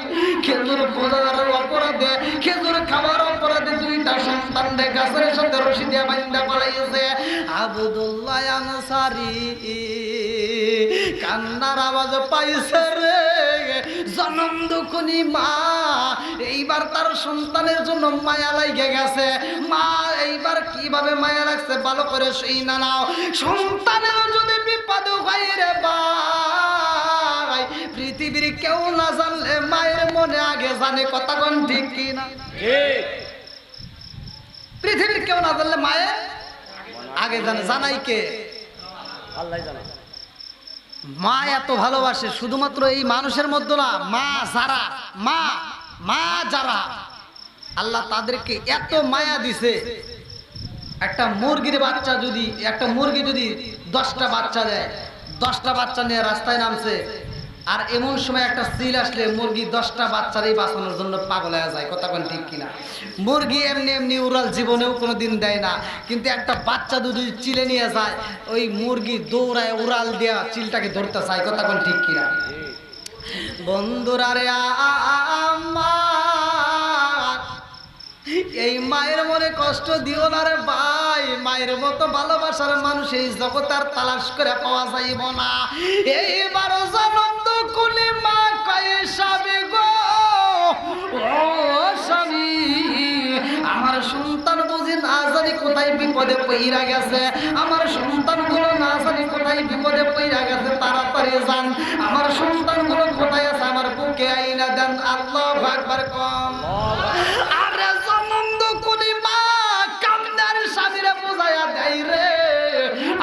খেজুর খোঁজার অপরাধে, খেজুর খাবার অপরাধে দুইটা সন্তান রে গাছের সাথে রশি দিয়ে বাঁধা পালাইছে। আব্দুল্লাহ আনসারী কান্নার আওয়াজ পাইছে রে জনম দুঃখনি মা। এইবার তার সন্তানের জন্য মায়া লাগে গেছে। মা এইবার কিভাবে মায়া লাগছে ভালো করে শুই না নাও। সন্তানের যদি বিপদ হয় রে ভাই, পৃথিবীর কেউ না জানলে মায়ের মনে আগে জানে, কথা কোন ঠিক কিনা? পৃথিবীর কেউ না জানলে মায়ের আগে জানে। জানাই কে? আল্লাহ জানে। মা এত ভালোবাসে শুধুমাত্র এই মানুষের মধ্যে না, মা যারা মা যারা আল্লাহ তাদেরকে এত মায়া দিছে। একটা মুরগির বাচ্চা যদি, একটা মুরগি যদি 10টা বাচ্চা দেয়, 10টা বাচ্চা নিয়ে রাস্তায় নামছে, আর এমন সময় একটা সিল আসলে মুরগি 10টা বাচ্চারই বাঁচানোর জন্য পাগল হয়ে যায়, কথা কোন ঠিক কিনা? মুরগি এমনি এমনি উড়াল জীবনেও কোনোদিন দেয় না, কিন্তু একটা বাচ্চা যদি চিলে নিয়ে যায় ওই মুরগি দৌড়ায় উড়াল দেয়া চিলটাকে ধরতে চায়, কথা কোন ঠিক কিনা? বন্ধুরা রে আমার এই মায়ের মনে কষ্ট দিও না রে ভাই। মায়ের মতো ভালোবাসার মানুষ এই জগতে আর তালাশ করে পাওয়া যাইব না। এইবার জনম দুঃখনি মা কয়ে স্বামী গো, ও স্বামী, আমার সন্তান বুঝি না জানি কোথায় বিপদে পইরা গেছে, আমার সন্তানগুলো না জানি কোথায় বিপদে পইরা গেছে, তাড়াতাড়ি যান, আমার সন্তানগুলো কোথায় আছে আমার বুকে আইনা দেন। আল্লাহু আকবার কম। আরে জনম দুঃখনি মা কান্নার স্বামীরে বুঝাইয়া দেয় রে।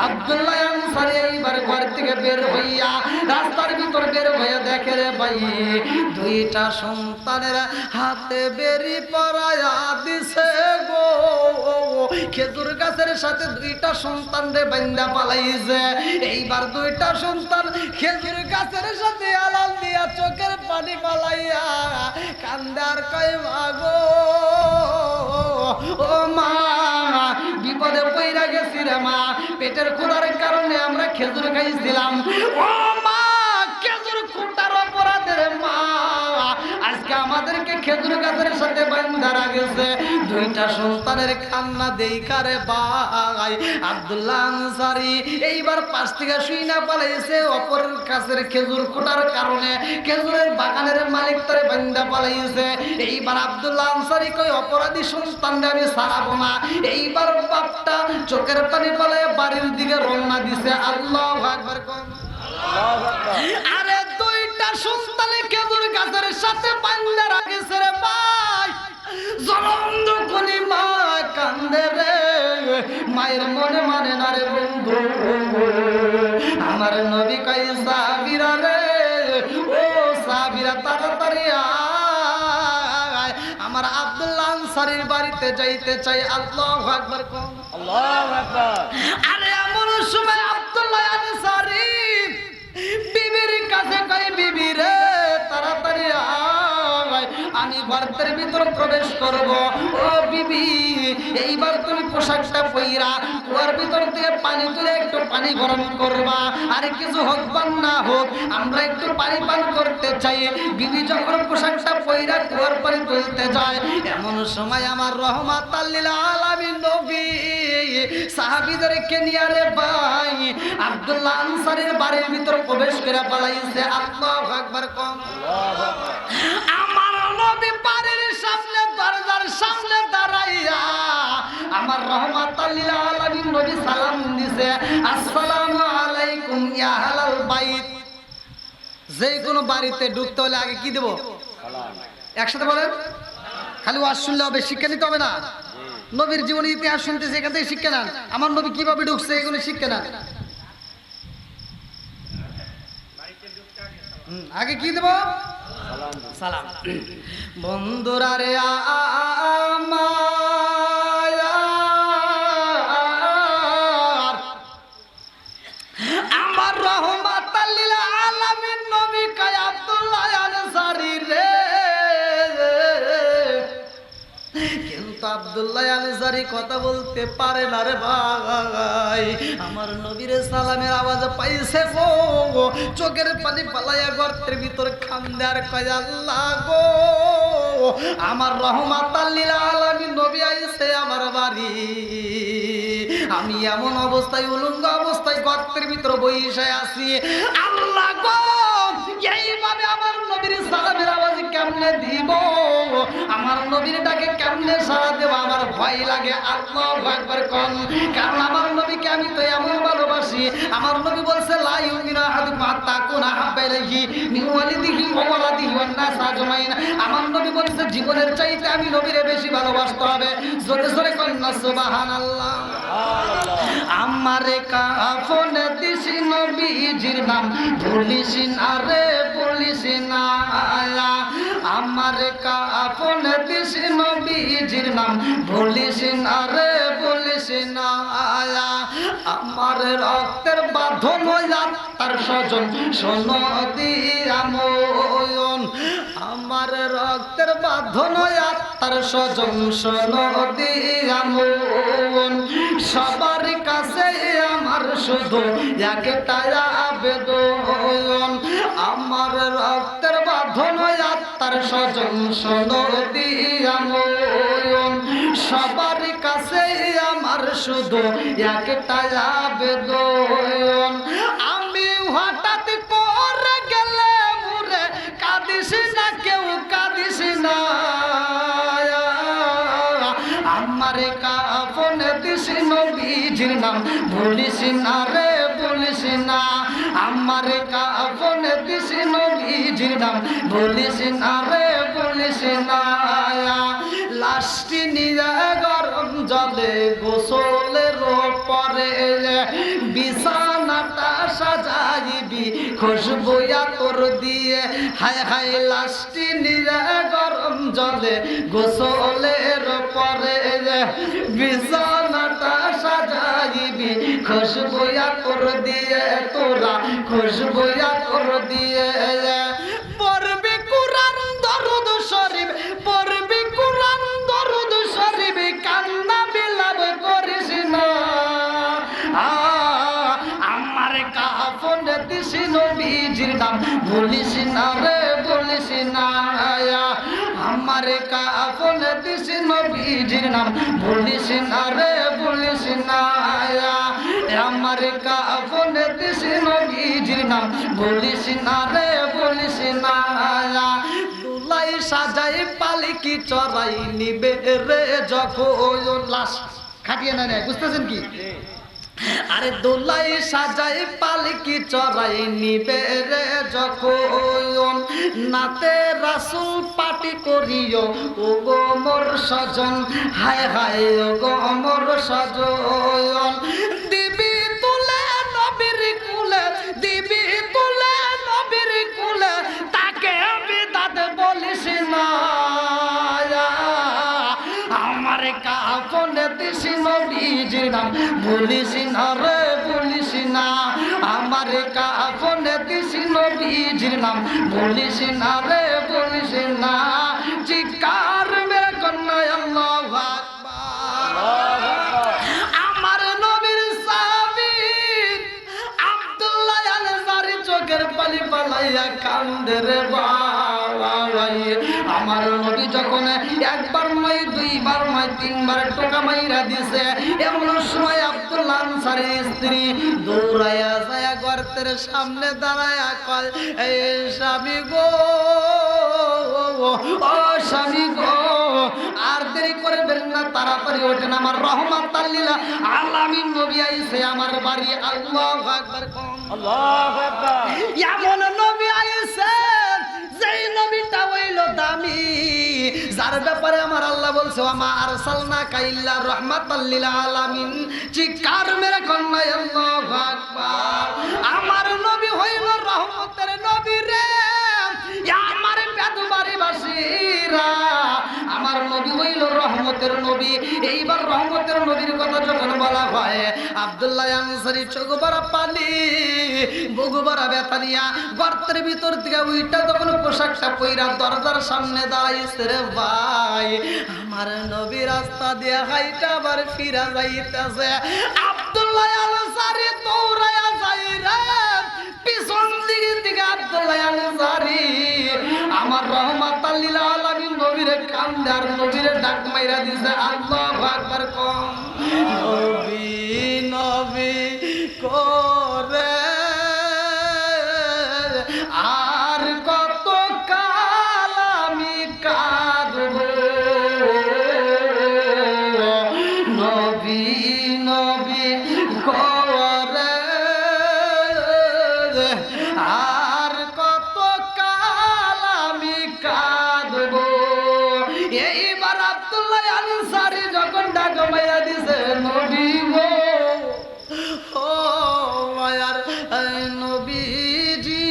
আব্দুল্লাহ আনসারী এইবার ঘর থেকে বের হইয়া রাস্তার ভিতর বের হইয়া দেখে রে ভাই দুইটা সন্তানের হাতে বেরি পরাইয়া দিছে গো। খেজুর গাছের সাথে দুইটা সন্তান রে বান্ধা পালাইছে। এইবার দুইটা সন্তান খেজুর গাছের সাথে আলাল দিয়া চোখের পানি পালাইয়া কান্দার কয় মা গো, ও মা, বিপদে পইরা গেছি রে মা, পেটের ক্ষুধার কারণে আমরা খেজুর খাইছিলাম। ও মা, খেজুর খুঁটার অপরাধে রে মা আজকে আমাদেরকে খেজুর গাছের সাথে বান্ধা রাখছে। দুইটা সন্তানের কান্না দেখা রে ভাই আব্দুল্লাহ আনসারী এইবার পাশ থেকে শুই না পালাইছে অপর গাছের খেজুর খুঁটার কারণে। খেজুরের বাগানের মালিক তারে বান্ধা পালাইছে। এইবার আব্দুল্লাহ আনসারী কই অপরাধী সন্তানরা আমি ছাড়াবো না। এইবার বাপটা চোখের পানি পালায় বাড়ির দিকে রওনা দিছে। আল্লাহু আকবার কোন। আরে দুইটা সন্তানে খেজুর গাছের সাথে বান্ধা রাখছে রে ভাই। জনম দুঃখনি মা কান্দে রে, মায়ের মনে মানে না রে বন্ধু। আমার নবী কই সাবিরা রে, ও সাবিরা তাড়াতাড়ি আয়, আমার আব্দুল্লাহ আনসারীর বাড়িতে যাইতে চাই। আল্লাহু আকবার কোন। আল্লাহু আকবার। আরে এমন সময় আব্দুল্লাহ আনসারী বিবির কাছে কই, বিবি রে তাড়াতাড়ি আয়, আমি ঘর গর্তের ভিতর প্রবেশ করব। ও বিবি, এইবার তুমি পোশাকটা পইরা কুয়ার ভিতর থেকে পানি তুলে একটু পানি গরম করবা। আর কিছু হোক বা না হোক, আমরা একটু পানি পান করতে চাই। বিবি যখন পোশাকটা পইরা কুয়ার পানি তুলতে যায়, এমন সময় আমার রহমাতাল লিল আলামিন নবী সাহাবীদেরকে নিয়ে রে ভাই আব্দুল্লাহ আনসারীর বাড়ির ভিতর প্রবেশ করে পালাইছে। আল্লাহু আকবার কম। আমার নবী বাড়ির সামনে দরজার সামনে দাঁড়াইয়া আমার রহমাতাল লিল আলামিন নবী সালাম দিছে, আসসালামু আলাইকুম ইয়া আহলাল বাইত। যে কোনো বাড়িতে ঢুকতে হলে আগে কি দেব? সালাম। একসাথে বলেন। খালি ওয়াজ শুনলে হবে, শিক্ষা নিতে হবে না। নবীর জীবনী ইতিহাস শুনতেছে, এখান থেকে শিক্ষা নেন। আমার নবী কিভাবে ঢুকছে এগুলো শিক্ষা নেন। আগে কি দেব? সালাম। বন্ধুরা রে আমার রহমাতাল লিল আলামিন নবী কয় আব্দুল্লাহ আনসারী রে। কিন্তু আব্দুল্লাহ আনসারী কথা বলতে পারে না রে ভাই। আমার নবীর সালামের আওয়াজ পাইছে গো, চোখের পানি পালাইয়া গর্তের ভিতর কান্দে আর কয় আল্লাহ গো, আমার রহমাতাল লিল আলামিন নবী আইছে আমার বাড়ি। আমি এমন অবস্থায় উলঙ্গ অবস্থায় গর্তের ভিতর বইসে আছি। আল্লাহ গো, এইভাবে আমার নবীর সালামের আওয়াজ কেমনে দিব? আমার নবীর ডাকে কেমনে সাড়া দেব? আমার ভয় লাগে। আল্লাহু আকবার কোন। কারণ আমার নবীকে আমি তো এমন ভালোবাসি। আমার নবী বলছে লা ইউমিনু আহাদুকুম হাত্তা আকুনা হাব্বা ইলাইহি মিন ওয়ালিদিহি ওয়া ওয়ালাদিহি ওয়ান নাস আজমাইন। আমার নবী বলছে জীবনের চাইতে আমি নবীরে বেশি ভালোবাসতে হবে। জোরে জোরে কোন না সুবহানাল্লাহ। আমারে কাফন দিছি নবীজির নাম ভুলিস না রে, বলিস না। আমারে কাফন দিছি নবীজির নাম ভুলিস না রে, বলিস না। আমার রক্তের বাঁধন তার স্বজন শোনো দিয়া ময়ন। আমার রক্তের বাঁধন তার স্বজন শোনো দিয়া ময়ন। সবার কাছে আমার শুধু একটাই আবেদন, আমার রক্তের বাঁধন তার স্বজন শোনো দিয়া ময়ন। সবার কাছে আমার শুধু একটাই আবেদন, আমি হঠাৎ করে গেলে মুরে কাঁদিস না, কেউ কাঁদিস না। আমারে কাফন দিস নবীজির নাম ভুলিস না রে, বলিস না। আমারে কাফন দিস নবীজির নাম ভুলিস না রে, বলিস না। লাশটি নিয়ে গরম জলে গোসলের পরে বিছানাটা সাজাইবি খুশবু আতর দিয়ে। হায় হায় লাশটি নিয়ে গরম জলে গোসলের পরে বিছানাটা সাজাইবি খুশবু আতর দিয়ে। তোরা খুশবু আতর দিয়ে পড়বি কুরআন দরুদ শরীফ, পড়বি কুরআন দরুদ শরীফ, কান্না বিলাপ করিস না। আমার কাফন দিস নবীজির নাম ভুলিস না রে, বলিস না। আমার কাফন দিস নবীজির নাম ভুলিস না রে, বলিস না। আমার কাফন দিস নবীজির নাম বলিস না রে, বলিস না। দুলাই সাজাই পালকি চড়াই নিবে রে যখন লাশ খাটিয়ে না নেয়, বুঝতেছেন কি? আরে দোলাই সাজাই পালকি চড়াই নিবে রে যখন, নাতে রাসূল পাটি করিও ও গো মোর সজন। হায় হায় ও গো মোর সজন, দিবি তুলে নবীর কুলে, দিবি তুলে নবীর কুলে, তাকে বিদাত বলিস না। আমার কাফন দিস নবীজির নাম বলিস না রে, বলিস না। আমার কাফন দিস নবীজির নাম বলিস না রে, বলিস না। চিৎকার মেরে কন্যা আল্লাহু আকবার। আমার নবীর সাহাবী আব্দুল্লাহ আনসারী চোখের পানি পালাইয়া কান্দে রে ভাই। আমার নবী যখন একবার নয় দুইবার নয় তিনবার টোকা মাইরা দিছে, এমন সময় আব্দুল্লাহ আনসারীর স্ত্রী দৌড়াইয়া যায় গর্তের সামনে দাঁড়ায়া কয়, এই স্বামী গো, ও স্বামী গো, আর দেরি করবেন না, তাড়াতাড়ি ওঠেন, আমার রহমাতাল লিল আলামিন নবী আইছে আমার বাড়ি। আল্লাহু আকবার, আল্লাহু আকবার। এমন নবী আইছে যেই নবীটা হইল দামি, যার ব্যাপারে আমার আল্লাহ বলছে ওয়া আরসালনাকা ইল্লা রাহমাতাল লিল আলামিন। চিৎকার মেরে কন্যা আল্লাহু আকবার। আমার নবী হইল রহমতের নবী রে, আমার বেদবাড়ি বাসীরা, আমার নবী হইল রহমতের নবী। এইবার রহমতের নবীর কথা যখন বলা হয়, আব্দুল্লাহ আনসারী চোখ ভরা পানি, বুক ভরা ব্যথা নিয়া গর্তের ভিতর থেকে উইটা তখন পোশাকটা পইরা দরজার সামনে দাঁড়াইছে রে ভাই। আমার নবী রাস্তা দিয়ে হাইটা আবার ফিরা যাইতেছে, আব্দুল্লাহ আনসারী দৌড়াইয়া যাই রে পিছন দিকে দিকে। আব্দুল্লাহ আনসারী আমার রহমাতাল লিল আলামিন নবীর কান্দে আর নবীর ডাক মাইরা দিছে। আল্লাহু আকবার। কম নবী নবী করে আর কত কাল আমি কাঁদব, নবী নবী করে আর কত কাল আমি কাঁদব। এইবার আব্দুল্লাহ আনসারী যখন ডাক মাইয়া দিছে, নবী গো, ও মায়ার নবীজি,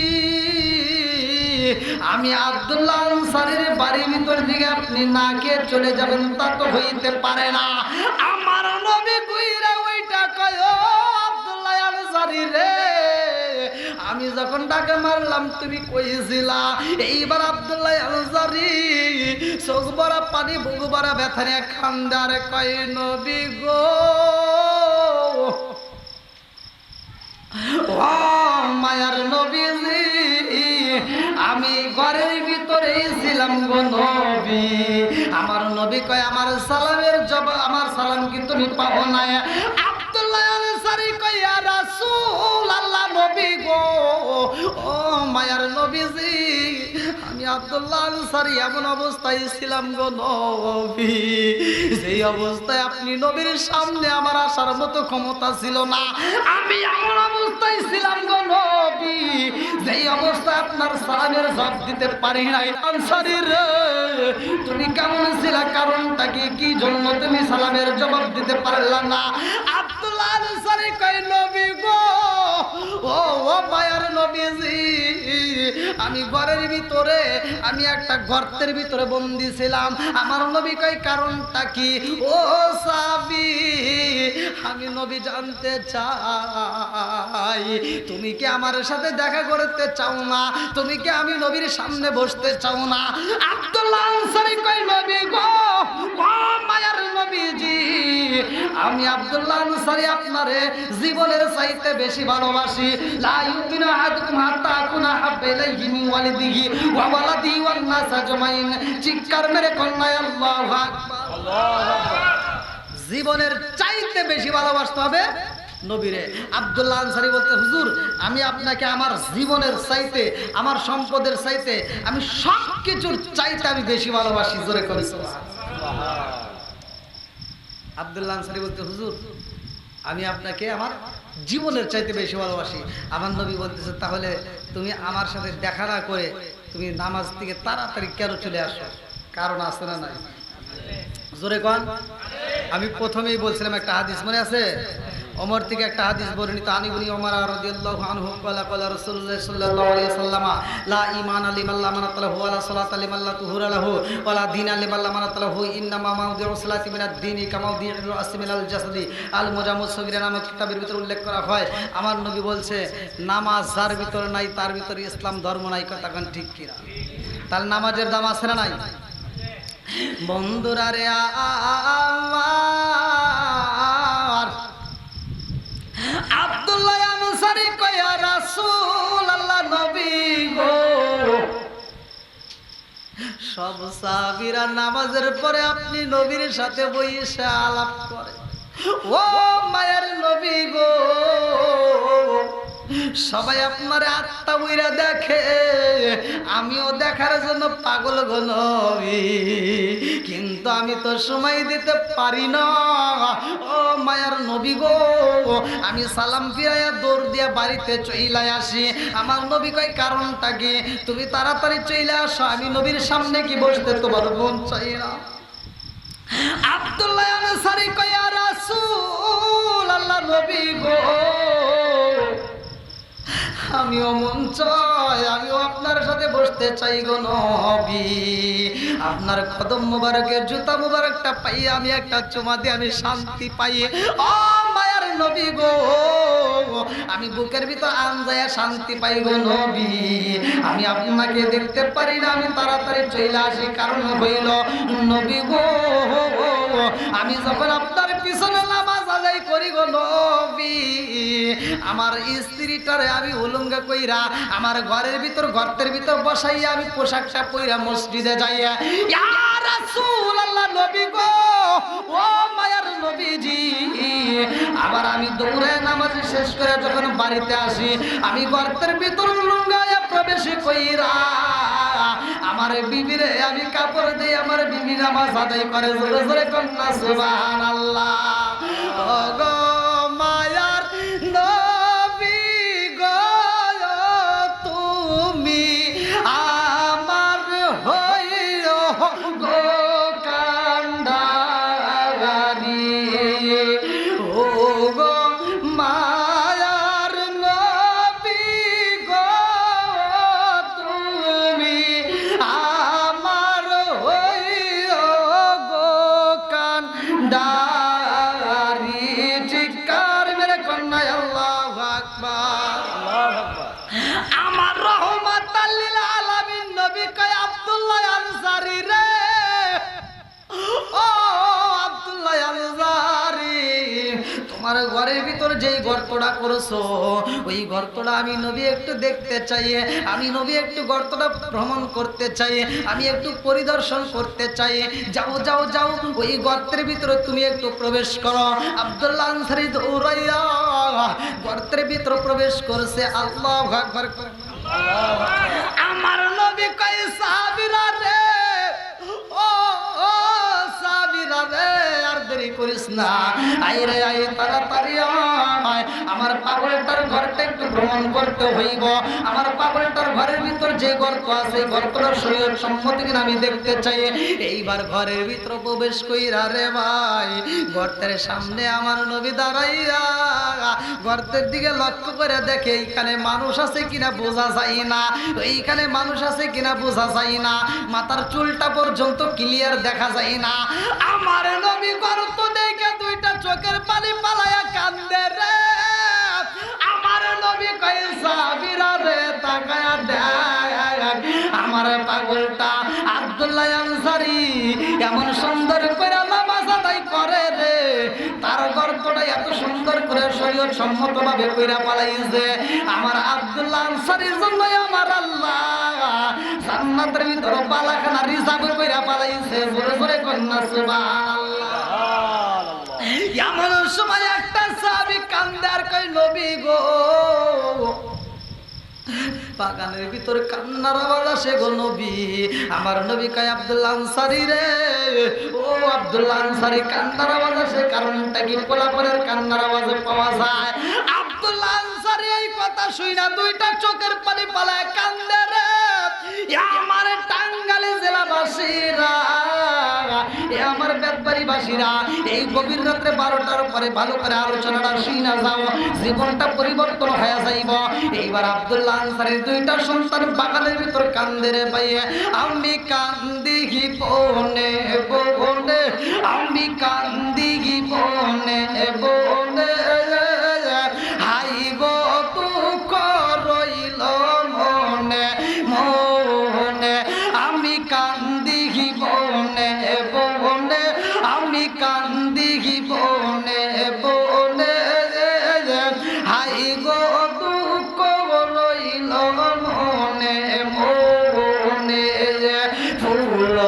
আমি আব্দুল্লাহ আনসারীর বাড়ির ভিতর দিকে আপনি না খেয়ে চলে যাবেন তা তো হইতে পারে না। আমার নবী কইরা ওইটা কয়, ও আব্দুল্লাহ আনসারী রে, আমি যখন ডাকে মারলাম তুমি কইছিলা। এইবার আব্দুল্লাহ আনসারী চোখ ভরা পানি বুক ভরা ব্যথা নিয়ে কান্দার কয়, নবী গো, ও মায়ার নবীজি, আমি ঘরের ভিতরেই ছিলাম গো নবী। আমার নবী কয়, আমার সালামের জবাব, আমার সালাম কি তুমি পাও না? আব্দুল্লাহ আনসারী কয়, ইয়া রাসূলুল্লাহ, নবী গো, ও মায়ার নবীজি, আমি আব্দুল্লাহ আনসারী এমন অবস্থায় ছিলাম গো নবী, যেই অবস্থায় আপনি নবীর সামনে আমার আসার মতো ক্ষমতা ছিল না। আমি এমন অবস্থায় ছিলাম গো নবী, যেই অবস্থায় আপনার সালামের জবাব দিতে পারি নাই। আনসারী রে, তুমি কেমন ছিলা? কারণটা কি জন্য তুমি সালামের জবাব দিতে পারলা না? আব্দুল্লাহ আনসারী কয়, নবী গো, ও মায়ার নবীজি, আমি ঘরের ভিতরে, আমি একটা গর্তের ভিতরে বন্দী ছিলাম। আমার নবী কয়, কারণটা কি? ও সাহাবী, আমি নবী জানতে চাই, তুমি কি আমার সাথে দেখা করতে চাও না? তুমি কি আমি নবীর সামনে বসতে চাও না? আব্দুল্লাহ আনসারী কয়, নবী গো, ও মায়ার নবীজি, আমি আব্দুল্লাহ আনসারী আপনারে জীবনের চাইতে বেশি ভালোবাসি। লা ইউমিনু আহাদুকুম হাত্তা আকুনা হাব্বা ইলাইহি মিন ওয়ালিদিহি ওয়া ওয়ালাদিহি ওয়ান নাস আজমাইন। চিৎকার মেরে কন্যা আল্লাহু আকবার, আল্লাহু আকবার। জীবনের চাইতে বেশি ভালোবাসতে হবে নবীরে। আব্দুল্লাহ আনসারী বলতে, হুজুর, আমি আপনাকে আমার জীবনের চাইতে, আমার সম্পদের চাইতে, আমি সব কিছুর চাইতে আমি বেশি ভালোবাসি। জোরে করে সুবহানাল্লাহ। আব্দুল্লাহ আনসারী বলতে, হুজুর, আমি আপনাকে আমার জীবনের চাইতে বেশি ভালোবাসি। আমার নবী বলতেছে, তাহলে তুমি আমার সাথে দেখা না করে তুমি নামাজ থেকে তাড়াতাড়ি কেন চলে আসো? কারণ আছে না নাই? জোরে কোন। আমি প্রথমেই বলছিলাম একটা হাদিস মনে আছে, ওমর থেকে একটা হাদিস বর্ণিত, আনিবনি ওমর রাদিয়াল্লাহু আনহু ক্বালা ক্বালা রাসূলুল্লাহ সাল্লাল্লাহু আলাইহি ওয়াসাল্লাম, লা ঈমানা লিমান লা মানাত লাহু ওয়া লা সালাতা লিমান লা তুহুরা লাহু ওয়া লা দীনা লিমান লা মানাত লাহু, ইন্নামা মাউদিউ সালাতি মিনাদ দীনি কামাউদিউল রাসি মিনাল জাসাদি। আল মুজামুস সগীরা নামক কিতাবের ভিতরে উল্লেখ করা হয়। আমার নবী বলছে, নামাজ যার ভিতরে নাই তার ভিতরে ইসলাম ধর্ম নাই। কথা কোন ঠিক কিনা? তাহলে নামাজের দাম আছে না নাই? বন্ধুরা রে আমার, আব্দুল্লাহ আনসারী কয় ইয়া রাসূলুল্লাহ, নবী গো, সব সাহাবীরা নামাজের পরে আপনি নবীর সাথে বসে আলাপ করে। ও মায়ের নবী গো, সবাই আপনার আত্মা বইরা দেখে, আমিও দেখার জন্য পাগল গো নবী, কিন্তু আমি তো সময় দিতে পারি না। ও মায়ার নবী গো, আমি সালাম ফিরাইয়া দৌড় দিয়া বাড়িতে চইলাই আসি। আমার নবী কয় কারণটা কি? তুমি তাড়াতাড়ি চইলে আসো, আমি নবীর সামনে কি বসতে তোমার মন চাই না। আব্দুল্লাহ আনসারী কয় ইয়া রাসূলুল্লাহ, নবী গো, আমিও মন চাই, আমিও আপনার সাথে বসতে চাই গো নবী। আপনার কদম মোবারকের জুতা মোবারকটা পাই আমি একটা চুমা দিয়ে আমি শান্তি পাই। ও মায়ার নবী গো, আমি বুকের ভিতর আনজায়া শান্তি পাই গো নবী। আমি আপনাকে দেখতে পারি না, আমি তাড়াতাড়ি চলে আসি। কারণ হইল নবী গো, আমি যখন আপনার পিছনে নামাজ আদায় করি গো নবী, আমার স্ত্রীটারে আমি উলঙ্গা কইরা আমার ঘরের ভিতর গর্তের ভিতর বসাইয়া আমি পোশাকটা পইরা মসজিদে যাইয়া, ইয়া রাসূলুল্লাহ, নবী গো, ও মায়ার নবীজি, আবার আমি দৌড়ে নামাজ শেষ করে যখন বাড়িতে আসি, আমি গর্তের ভিতর উলঙ্গায়া প্রবেশ কইরা আমার বিবিরে আমি কাপড় দেই, আমার বিবি নামাজ আদায় করে। জোরে জোরে কন্যা সুবহানাল্লাহ। ও গো মায়ার নবী গো, তুমি আমার হইও গো কান্ডারি। ও গো মায়ার নবী গো, তুমি আমার হইও গো কান্ডারি। চিৎকার মেরে কন্যা আল্লাহু আকবার। আমার রহমাতাল লিল আলামিন নবী কয় আব্দুল্লাহ আনসারী রে, ও আব্দুল্লাহ আনসারী, তোমার ঘরের ভিতর যেই গর্তটা করেছো, ওই গর্তটা আমি নবী একটু দেখতে চাই, আমি নবী একটু গর্তটা ভ্রমণ করতে চাই, আমি একটু পরিদর্শন করতে চাই। যাও যাও যাও, ওই গর্তের ভিতরে তুমি একটু প্রবেশ করো। আব্দুল্লাহ আনসারী দৌড়াইয়া গর্তের ভিতর প্রবেশ করেছে। আল্লাহু আকবার। আমার নবী কয় সাহাবীরা রে, ও সাহাবীরা রে, আর দেরি করিস না, আই রে আই, তাড়াতাড়ি আয়, আমার পাগলটার ঘরটা একটু ভ্রমণ করতে হইব। আমার পাগলটার ঘরের ভিতর যে গর্ত আছে, গর্তটার শরীর সম্মতি কিনা আমি দেখতে চাই। এইবার ঘরের ভিতর প্রবেশ কইরা রে ভাই, গর্তের সামনে আমার নবী দাঁড়াইয়া গর্তের দিকে লক্ষ্য করে দেখে এইখানে মানুষ আছে কিনা বোঝা যায় না, এইখানে মানুষ আছে কিনা বোঝা যায় না, মাথার চুলটা পর্যন্ত ক্লিয়ার দেখা যায় না। আমার নবী গর্ত দেখে দুইটা চোখের পানি পালায়া কান্দে রে। আমার নবী কয় সাহাবীরা রে, তাকায়া দেখ, আমার পাগলটা আব্দুল্লাহ আনসারী এমন সুন্দর করে নামাজ আদায় করে রে, তার গর্তটা এত সুন্দর করে শরীয়ত সম্মত ভাবে কইরা পালাইছে। আমার আব্দুল্লাহ আনসারীর জন্য আমার আল্লাহ জান্নাতের ভিতর বালাখানা রিজার্ভ কইরা পালাইছে। জোরে জোরে কন্যা সুবহানাল্লাহ। এমন সময় একটা সাহাবী কান্দে আর কয় নবী গো, বাগানের ভিতর কান্নার আওয়াজ আসে গো নবী। আমার নবী কয় আব্দুল্লাহ আনসারী রে, ও আব্দুল্লাহ আনসারী, কান্নার আওয়াজ আসে, কারণটা কি? পোলাপনের কান্নার আওয়াজে পাওয়া যায়। আব্দুল্লাহ আনসারী এই কথা শুইনা দুইটা চোখের পানি পালায় কান্দে রে। আমার টাঙ্গাইল জেলাবাসীরা, আমার বেতবাড়িবাসীরা, এই গভীর রাত্রে 12টার পরে ভালো করে আলোচনাটা শুইনা যাও, জীবনটা পরিবর্তন হয়ে যাইব। এইবার আব্দুল্লাহ আনসারীর দুইটা সন্তান বাগানের ভিতর কান্দে রে ভাইয়া। আমি কান্দি বনে বনে, আমি কান্দি বনে বনে, হাই গো দুঃখ রইল মনে মনে, আমি কান্দি বনে হাই গো দুঃখ রইল মনে মনে ফুল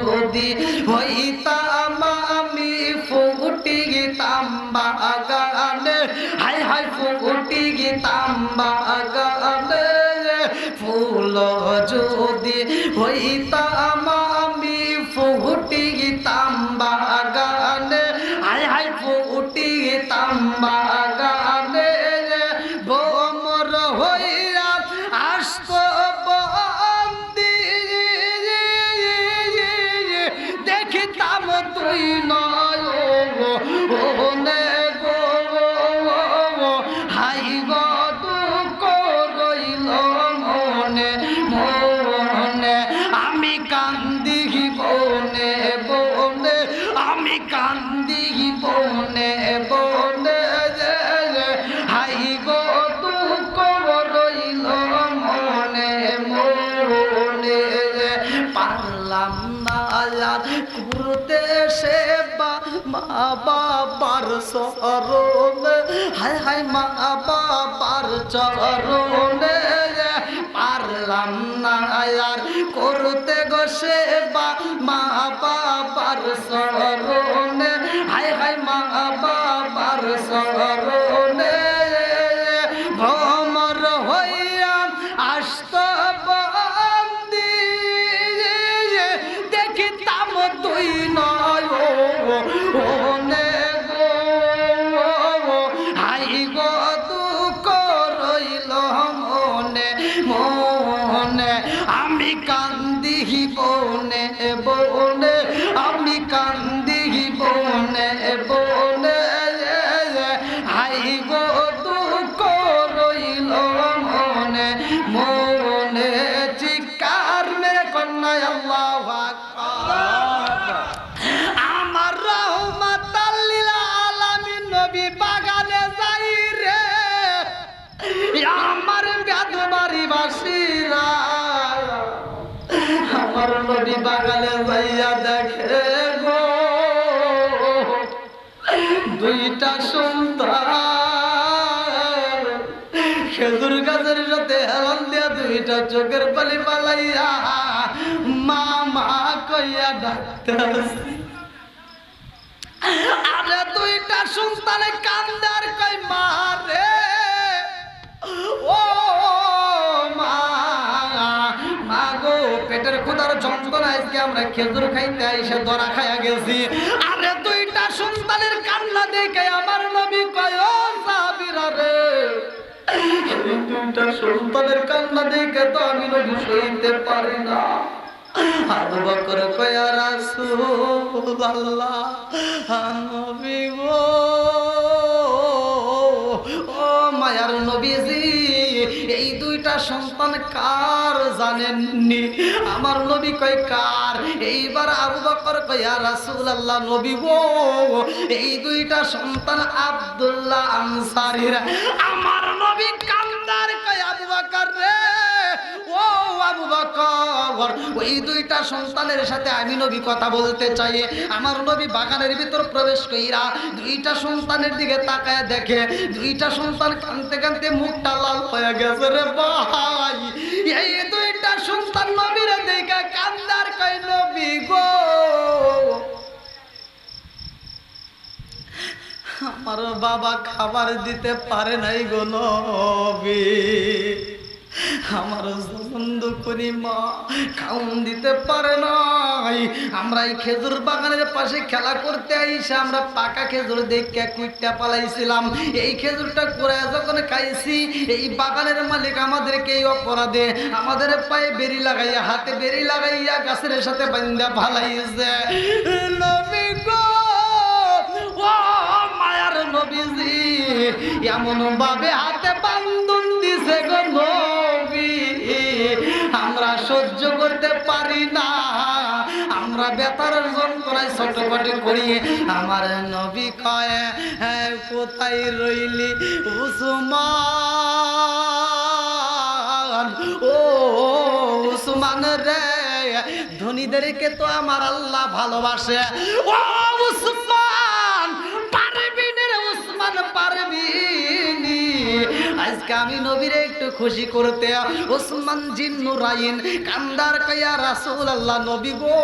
যদি হইতাম আমি ফুটিতাম বাগানে হাই হাই ফুটিতাম বাগানে ফুল যদি হইতাম আমি ফুটিতাম বাগানে হাই হাই ফুটিতাম বাগানে ভ্রমর হইয়া আসত বন্দি দেখিতাম তুই নয় ওনে গো হাই গো দুঃখ রইল মনে মনে আমি কান্দি বনে বনে আমি কান্দি বনে বনে হাই গো দুঃখ রইল মনে মনে পারলাম না করতে সেবা মা বাবার চরণে হায় হায় মা বাবার চরণে পারলাম না আর করতে গো সেবা মা বাবার চরণে হায় হায় মা বাবার চরণে ভ্রমর হইয়া আসত বন্দি দেখিতাম তুই নয় ওনে গো হাই গো দুঃখ রইল মনে মনে আমি কান্দি বনে বনে আমি কান্দি বনে বনে হাই গো দুঃখ রইল মনে মনে চিৎকার মেরে কন্যায় আল্লাহু আকবার আমার রহমাতাল লিল আলামিন নবী বাগানে যাই রে আমার বেদবাড়ি বাসীরা আমার নবী বাগানে যাইয়া দেখে গো দুইটা সন্তান খেজুর গাছের সাথে হেলান দিয়া দুইটা চোখের পানি পালাইয়া মা মা কইয়া ডাক্তার আরে দুইটা সন্তানে কান্দার কই মা রে ও মা মা গো পেটের ক্ষুধার যন্ত্রণা আজকে আমরা খেজুর খাইতে এসে ধরা খাইয়া গেছি আরে দুইটা সন্তানের কান্না দেখে আমার নবী কয় ও সাহাবীরা রে দুইটা সন্তানের কান্না দেখে তো আমি নবী সইতে পারি না আবু বকর কয় ইয়া রাসূলুল্লাহ নবী গো ও মায়ার নবীজি এই দুইটা সন্তান কার জানেননি আমার নবী কয় কার এইবার আবু বকর কয় ইয়া রাসূলুল্লাহ নবী গো এই দুইটা সন্তান আব্দুল্লাহ আনসারীর আমার নবী কান্দার কয় আবু বকর রে ও আবু বকর ওই দুইটা সন্তানের সাথে আমি নবী কথা বলতে চাই আমার নবী বাগানের ভিতর প্রবেশ কইরা দুইটা সন্তানের দিকে তাকায় দেখে দুইটা সন্তান কাঁদতে কাঁদতে মুখটা লাল হয়ে গেছে রে ভাই এই দুইটা সন্তান নবীরে দেখে কান্দার কই নবী গো আমার বাবা খাবার দিতে পারে নাই গো নবী আমার বন্ধু করি মা খাউন দিতে পারে নাই আমরা এই খেজুর বাগানের পাশে খেলা করতে আইসা আমরা পাকা খেজুর দেখে কুইটা পালাইছিলাম এই খেজুরটা করে যখন খাইছি এই বাগানের মালিক আমাদেরকে এই অপরাধে আমাদের পায়ে বেরি লাগাইয়া হাতে বেরি লাগাইয়া গাছের সাথে বান্ধা ফালাইছে নবী গো ও মায়ার নবীজি এমন ভাবে হাতে বান্ধন দিছে গো নবী আমরা সহ্য করতে পারি না আমরা বেতার যন্ত্রণায় ছটফট করি আমার নবী কয় কোথায় রইলি উসমান ও উসমান রে ধনীদেরকে তো আমার আল্লাহ ভালোবাসে ও উসমান পারবি রে উসমান পারবি আজকে আমি নবীরে একটু খুশি করতে ওসমান জিন্নুরাইন কান্দার কয়া রাসূলুল্লাহ নবী গো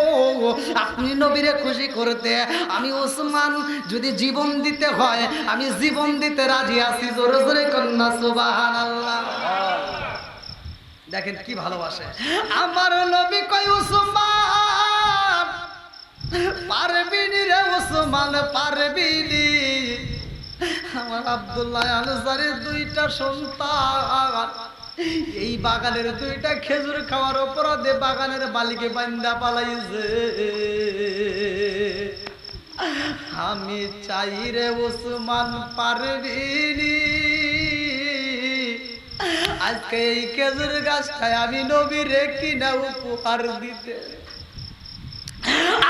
আপনি নবীরে খুশি করতে আমি ওসমান যদি জীবন দিতে হয় আমি জীবন দিতে রাজি আছি জোরে জোরে কন্যা সুবহানাল্লাহ দেখেন কি ভালোবাসে আমার নবী কয় ওসমান পারবিনি রে ওসমান পারবিনি আমার আব্দুল্লাহ আনসারীর দুইটা সন্তান এই বাগানের দুইটা খেজুর খাওয়ার অপরাধে বাগানের বালিকে বান্দা পালাইছে আমি চাই রে ওসমান পারবিনি আজকে এই খেজুর গাছটায় আমি নবীরে কিনা উপহার দিতে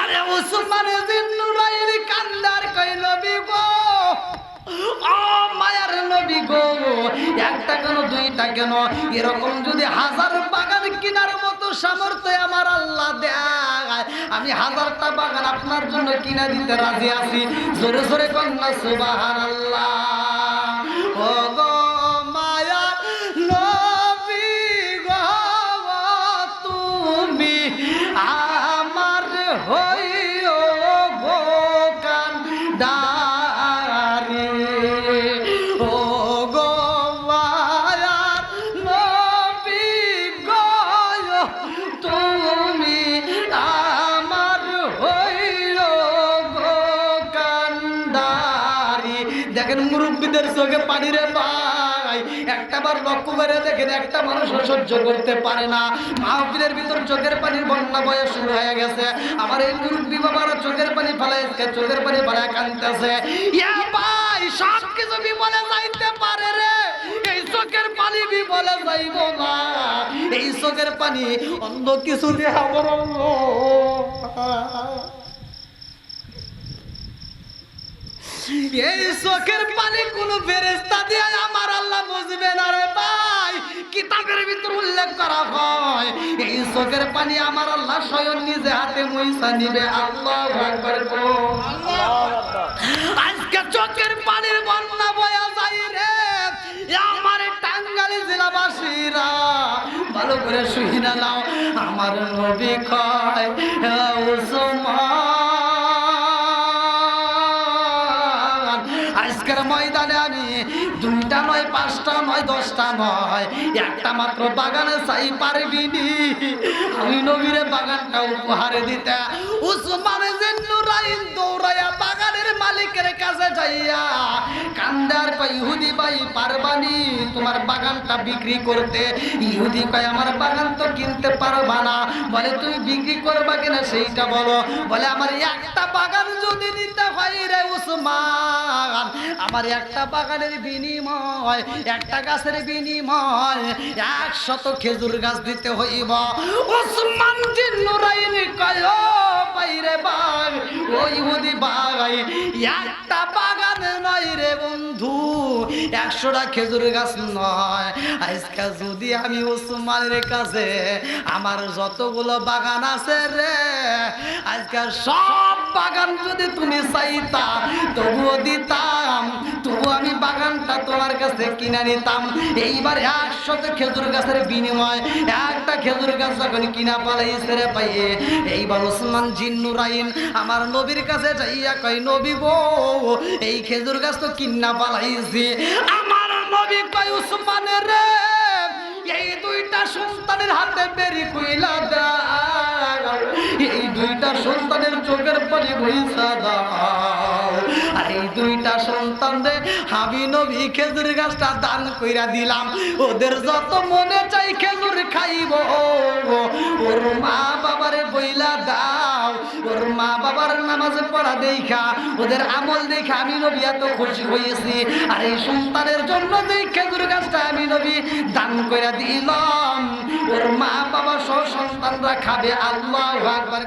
আরে ওসমান জিন্নুরাইন কান্দার কই নবী গো ও মায়ার নবী গো একটা কেন দুইটা কেন এরকম যদি হাজার বাগান কেনার মতো সামর্থ্য আমার আল্লাহ দেয় আমি হাজারটা বাগান আপনার জন্য কিনা দিতে রাজি আছি জোরে জোরে কন্যা সুবহানাল্লাহ ও গো মায়ার নবী গো তুমি আমার হইও গো কান্দারি ও গো মায়ার নবী গো তুমি আমার হইও গো কান্দারি দেখেন মুরব্বীদের চোখে পানি রে ভাই একটাবার লক্ষ্য করে দেখেন একটা মানুষ সহ্য করতে পারে না মাহফিলের ভিতর চোখের পানির বন্যা বয়ে শুরু হয়ে গেছে আমার এই মুরব্বী বাবার চোখের পানি ফেলাইছে চোখের পানি ফেলায় কাঁদতেছে ইয়া ভাই সব কিছু বিপদে যাইতে পারে রে এই চোখের পানি বিপদে যাইব না এই চোখের পানি অন্য কিছু দিয়ে আমার এই চোখের পানি কোন ফেরেশতা দিয়ে আমার আল্লাহ বুঝবে না রে ভাই কিতাবের ভিতর উল্লেখ করা হয় এই চোখের পানি আমার আল্লাহ স্বয়ং নিজে হাতে মুইসা নিবে আল্লাহু আকবার আজকে চোখের পানির বন্যা বয়া যায় রে আমার টাঙ্গাইল জেলাবাসীরা ভালো করে শুনে নাও আমার নবী কয় ওসমান আজকের ময়দানে আমি দুইটা নয় পাঁচটা নয় দশটা নয় একটা মাত্র বাগানে চাই পারবিনি আমি নবীরে বাগানটা উপহার দিতে ওসমান জিন্নুরাইন দৌড়াইয়া বাগানের মালিকের কাছে যাইয়া কান্দার কয় ইহুদি ভাই পারবানি তোমার বাগানটা বিক্রি করতে ইহুদি কয় আমার বাগান তো কিনতে পারবা না বলে তুমি বিক্রি করবা কিনা সেইটা বলো বলে আমার একটা বাগান যদি নিতে হয় রে ওসমান আমার একটা বাগানের বিনিময় একটা গাছের বিনিময় 100 খেজুর গাছ দিতে হইব ওসমান জিন্নুরাইন কয় ও বাইরে ভাই ও ইহুদি ভাই একটা বাগান নয় রে বন্ধু 100টা খেজুর গাছ নয় আজকে যদি আমি ওসমানের কাছে আমার যতগুলো বাগান আছে রে আজকে সব বাগান যদি তুমি চাইতা তবুও দিতাম তবু আমি বাগানটা তোমার কাছে কিনে নিতাম এইবার 100 খেজুর গাছের বিনিময় একটা খেজুর গাছ যখন কিনা পালাইছে রে পাইয়ে এইবার ওসমান জিন্নুরাইন আমার নবীর কাছে যাইয়া কয় নবী গো এই খেজুর গাছ তো কিনা পালাইছে আমার নবী কয় ওসমানের রে এই দুইটা সন্তানের হাতে বেরি কইলা দাও এই দুইটা সন্তানের চোখের পানি বইসা দাও আর এই দুইটা সন্তান রে আমি নবী খেজুর গাছটা দান কইরা দিলাম ওদের যত মনে চাই খেজুর খাইব ওর মা বাবারে বইলা দাও ওর মা বাবার নামাজ পড়া দেখা ওদের আমল দেখে আমি নবী এত খুশি হয়েছি আর এই সন্তানের জন্য যে খেজুর গাছটা আমি নবী দান কইরা দিলাম ওর মা বাবা সহ সন্তানরা খাবে আল্লাহু আকবার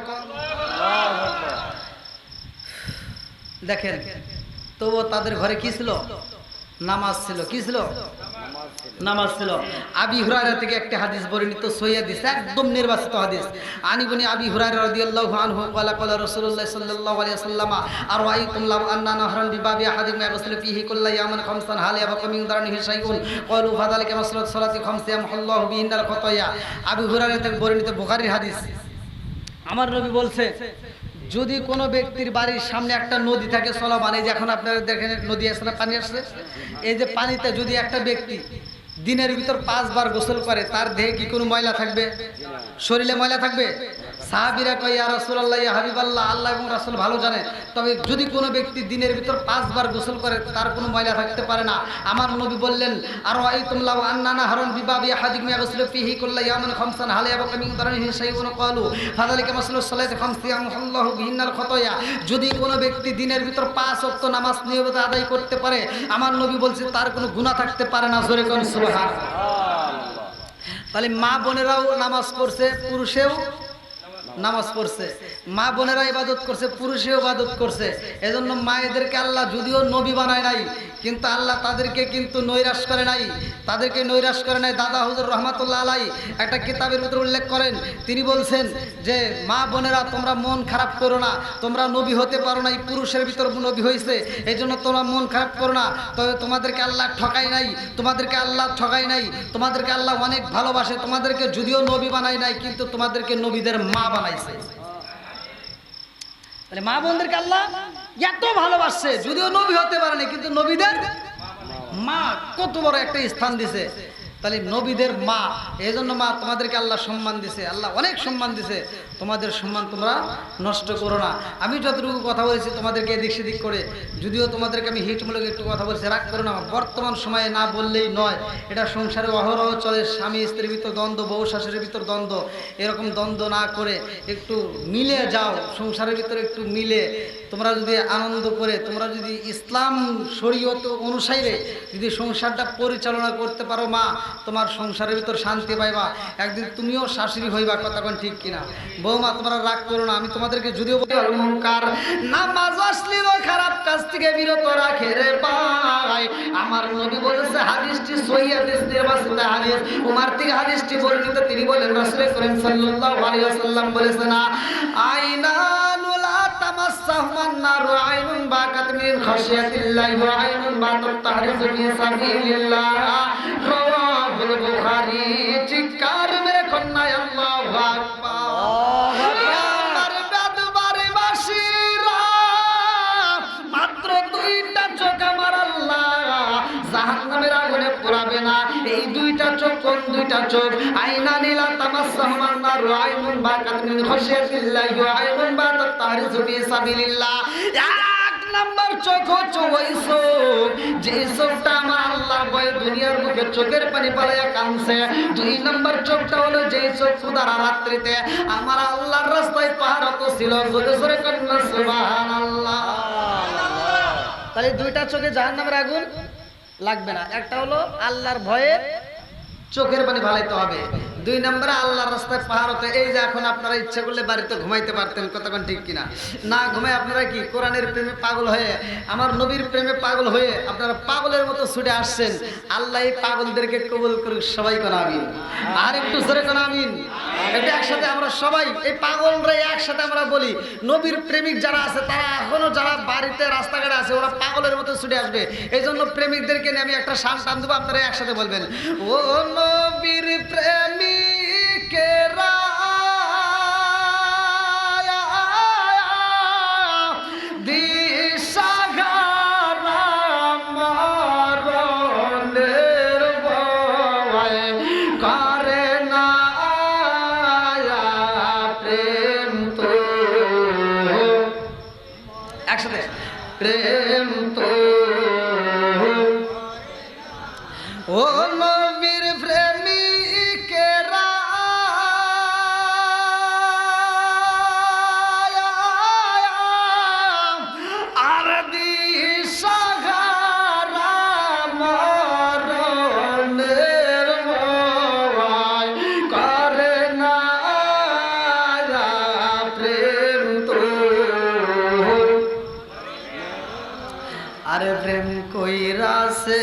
দেখেন তবু তাদের ঘরে কি ছিল নামাজ ছিল কি ছিল নামাজ ছিল। আবি হুরায়রা থেকে একটা হাদিস বর্ণিত, সহিহ হাদিস, একদম নির্বাচিত হাদিস। আনিবনি আবি হুরায়রা রাদিয়াল্লাহু আনহু ক্বালা ক্বালা রাসূলুল্লাহ সাল্লাল্লাহু আলাইহি ওয়াসাল্লাম আরাইতুম লাউ আন্না নাহরান বিবাবি আহাদিকুম ইয়াগসিলু ফীহি কুল্লা ইয়াওমিন খামসান হাল ইয়াবকা মিন দারনিহি শাইউন ক্বালু ফাযালিকা মাসলাত সালাতি খামসি ইয়ামহুল্লাহু বিহিন্নাল খাতায়া। আবি হুরায়রা থেকে বর্ণিত, বুখারীর হাদিস। আমার নবী বলছে, যদি কোনো ব্যক্তির বাড়ির সামনে একটা নদী থাকে চলমান, এই যে এখন আপনারা দেখেন নদী আসছে না, পানি আসছে, এই যে পানিতে যদি একটা ব্যক্তি দিনের ভিতর 5 বার গোসল করে, তার দেহে কি কোনো ময়লা থাকবে? শরীরে ময়লা থাকবে? সাহাবীরা কয়, ইয়া রাসূলুল্লাহ, ইয়া হাবিবাল্লাহ, আল্লাহ এবং রাসূল ভালো জানে, তবে যদি কোনো ব্যক্তি দিনের ভিতর 5 বার গোসল করে তার কোনো ময়লা থাকতে পারে না। আমার নবী বললেন, আরাইতুম লাউ আন্না নাহরান বিবাবি আহাদিকুম ইয়াগসিলু ফীহি কুল্লা ইয়াওমিন খামসান হাল ইয়াবকা মিন দারনিহি শাইউন ক্বালু ফাযালিকা মাসলাতু সালাতি খামসি ইয়ামহুল্লাহু বিহিন্নাল খাতায়া। যদি কোনো ব্যক্তি দিনের ভিতর 5 ওয়াক্ত নামাজ নিয়মিত আদায় করতে পারে, আমার নবী বলছে তার কোনো গুনাহ থাকতে পারে না। জোরে কোন সুবহানাল্লাহ। তাহলে মা বোনেরাও নামাজ পড়ছে, পুরুষেও নামাজ পড়ছে, মা বোনেরা ইবাদত করছে, পুরুষেও ইবাদত করছে। এজন্য মায়েদেরকে আল্লাহ যদিও নবী বানায় নাই, কিন্তু আল্লাহ তাদেরকে কিন্তু নৈরাশ করে নাই, তাদেরকে নৈরাশ করে নাই। দাদা হুজুর রহমাতুল্লাহ আলাই একটা কিতাবের ভিতরে উল্লেখ করেন, তিনি বলছেন যে মা বোনেরা তোমরা মন খারাপ করো না, তোমরা নবী হতে পারো নাই, পুরুষের ভিতর নবী হয়েছে, এই জন্য তোমরা মন খারাপ করো না। তবে তোমাদেরকে আল্লাহ ঠকাই নাই, তোমাদেরকে আল্লাহ ঠকাই নাই, তোমাদেরকে আল্লাহ অনেক ভালোবাসে। তোমাদেরকে যদিও নবী বানাই নাই, কিন্তু তোমাদেরকে নবীদের মা বানাইছে। তাহলে মা বোনদেরকে আল্লাহ এত ভালোবাসছে, যদিও নবী হতে পারেনি, কিন্তু নবীদের মা কত বড় একটা স্থান দিছে। তাহলে নবীদের মা, এই জন্য মা তোমাদেরকে আল্লাহ সম্মান দিছে, আল্লাহ অনেক সম্মান দিছে। তোমাদের সম্মান তোমরা নষ্ট করো না। আমি যতটুকু কথা বলেছি তোমাদেরকে এদিক সেদিক করে, যদিও তোমাদেরকে আমি হিটমূলক একটু কথা বলছি, রাগ করো না। বর্তমান সময়ে না বললেই নয়, এটা সংসারে অহরহ চলে। স্বামী স্ত্রীর ভিতর দ্বন্দ্ব, বউ শাশুড়ির ভিতর দ্বন্দ্ব, এরকম দ্বন্দ্ব না করে একটু মিলে যাও, সংসারের ভিতরে একটু মিলে তোমরা যদি আনন্দ করে, তোমরা যদি ইসলাম শরীয়ত অনুসারে যদি সংসারটা পরিচালনা করতে পারো, মা তোমার সংসারের ভিতর শান্তি পাইবা, একদিন তুমিও শাশুড়ি হইবা। কথা কোন ঠিক কিনা? বৌমা তোমরা রাগ করো না। আমি তোমাদেরকে যদিও বলি, অলংকার নামাজ অশ্লীল খারাপ কাজ থেকে বিরত রাখে রে ভাই। আমার নবী বলেছে, হাদিসটি সহিহ হাদিস, নির্বাচিত হাদিস। উমর থেকে হাদিসটি বর্ণিত, তিনি বলেন, রাসূল করিম সাল্লাল্লাহু আলাইহি ওয়াসাল্লাম বলেছেন, আইনানুল তামাসসাহুমান নারু আইনুন বাকাত মিন খাশিয়াতিল্লাহি ওয়া আইনুন বাতাত তাহরিজু ফি সাবিলিল্লাহ। রাওয়াহুল বুখারী। চিৎকার মেরে কন্যা আল্লাহু আকবার। আমার বেদবারে বাসীরা, মাত্র 2টা চোখ আমার আল্লাহ জাহান্নামের আগুনে পোড়াবে না। এই 2টা চোখ কোন 2টা চোখ? আইনানি লা তামাসসাহুমান নারু আইনুন বাকাত মিন খাশিয়াতিল্লাহি ওয়া আইনুন বাতাত তাহরিজু ফি সাবিলিল্লাহ। এক নাম্বার চোখ হচ্ছে ওই চোখ, যে চোখটা আমার আল্লাহর ভয়ে দুনিয়ার মুখে চোখের পানি পালাইয়া কাঁদছে। 2 নাম্বার চোখটা হলো যে চোখ ক্ষুধার রাত্রিতে আমার আল্লাহর রাস্তায় পাহারাত ছিল। জোরে জোরে কন্যা সুবহানাল্লাহ। তাহলে 2টা চোখে জাহান্নামের আগুন লাগবে না। একটা হলো আল্লাহর ভয়ে চোখের পানি ভালাইতে হবে, 2 নম্বরে আল্লাহর রাস্তায় পাহাড় হতে। এই যে এখন আপনারা ইচ্ছা করলে বাড়িতে ঘুমাইতে পারতেন, কতক্ষণ ঠিক কিনা? না ঘুমাই আপনারা কি কোরআনের প্রেমে পাগল হয়ে, আমার নবীর প্রেমে পাগল হয়ে আপনারা পাগলের মতো ছুটে আসছেন। আল্লাহ এই পাগলদেরকে কবুল করুক। সবাই কোন আমিন। আর একটু জোরে কোন আমিন। এটা একসাথে আমরা সবাই এই পাগলরা একসাথে আমরা বলি। নবীর প্রেমিক যারা আছে, তারা এখনো যারা বাড়িতে রাস্তাঘাটে আছে, ওরা পাগলের মতো ছুটে আসবে। এই জন্য প্রেমিকদেরকে নিয়ে আমি একটা শান টান দেবো, আপনারা একসাথে বলবেন, ও নবীর প্রেমিকেরা দিশাহারা মরণের ভয় করে না প্রেম তো। একসাথে প্রেম তো। ও নবীর প্রেমিকেরা আর দিশাহারা মরণের ভয় করে না প্রেম তো। আরে প্রেম কইরাছে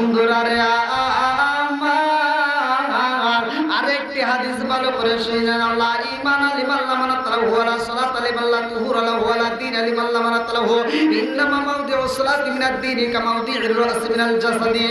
বন্ধুরা রে আমার আরেকটি হাদিস ভালো করে শুনেন আল্লাহ ঈমান লিমান লা মানাতাহু ওয়ালা সালাত লিমান লা তুহুরা লাহু ওয়ালা দীন লিমান লা মানাতাহু ইন্নামা মাওদিউ সালাতি মিনাদ দীনি কামাওদিউর রাস মিনাল জাসাদি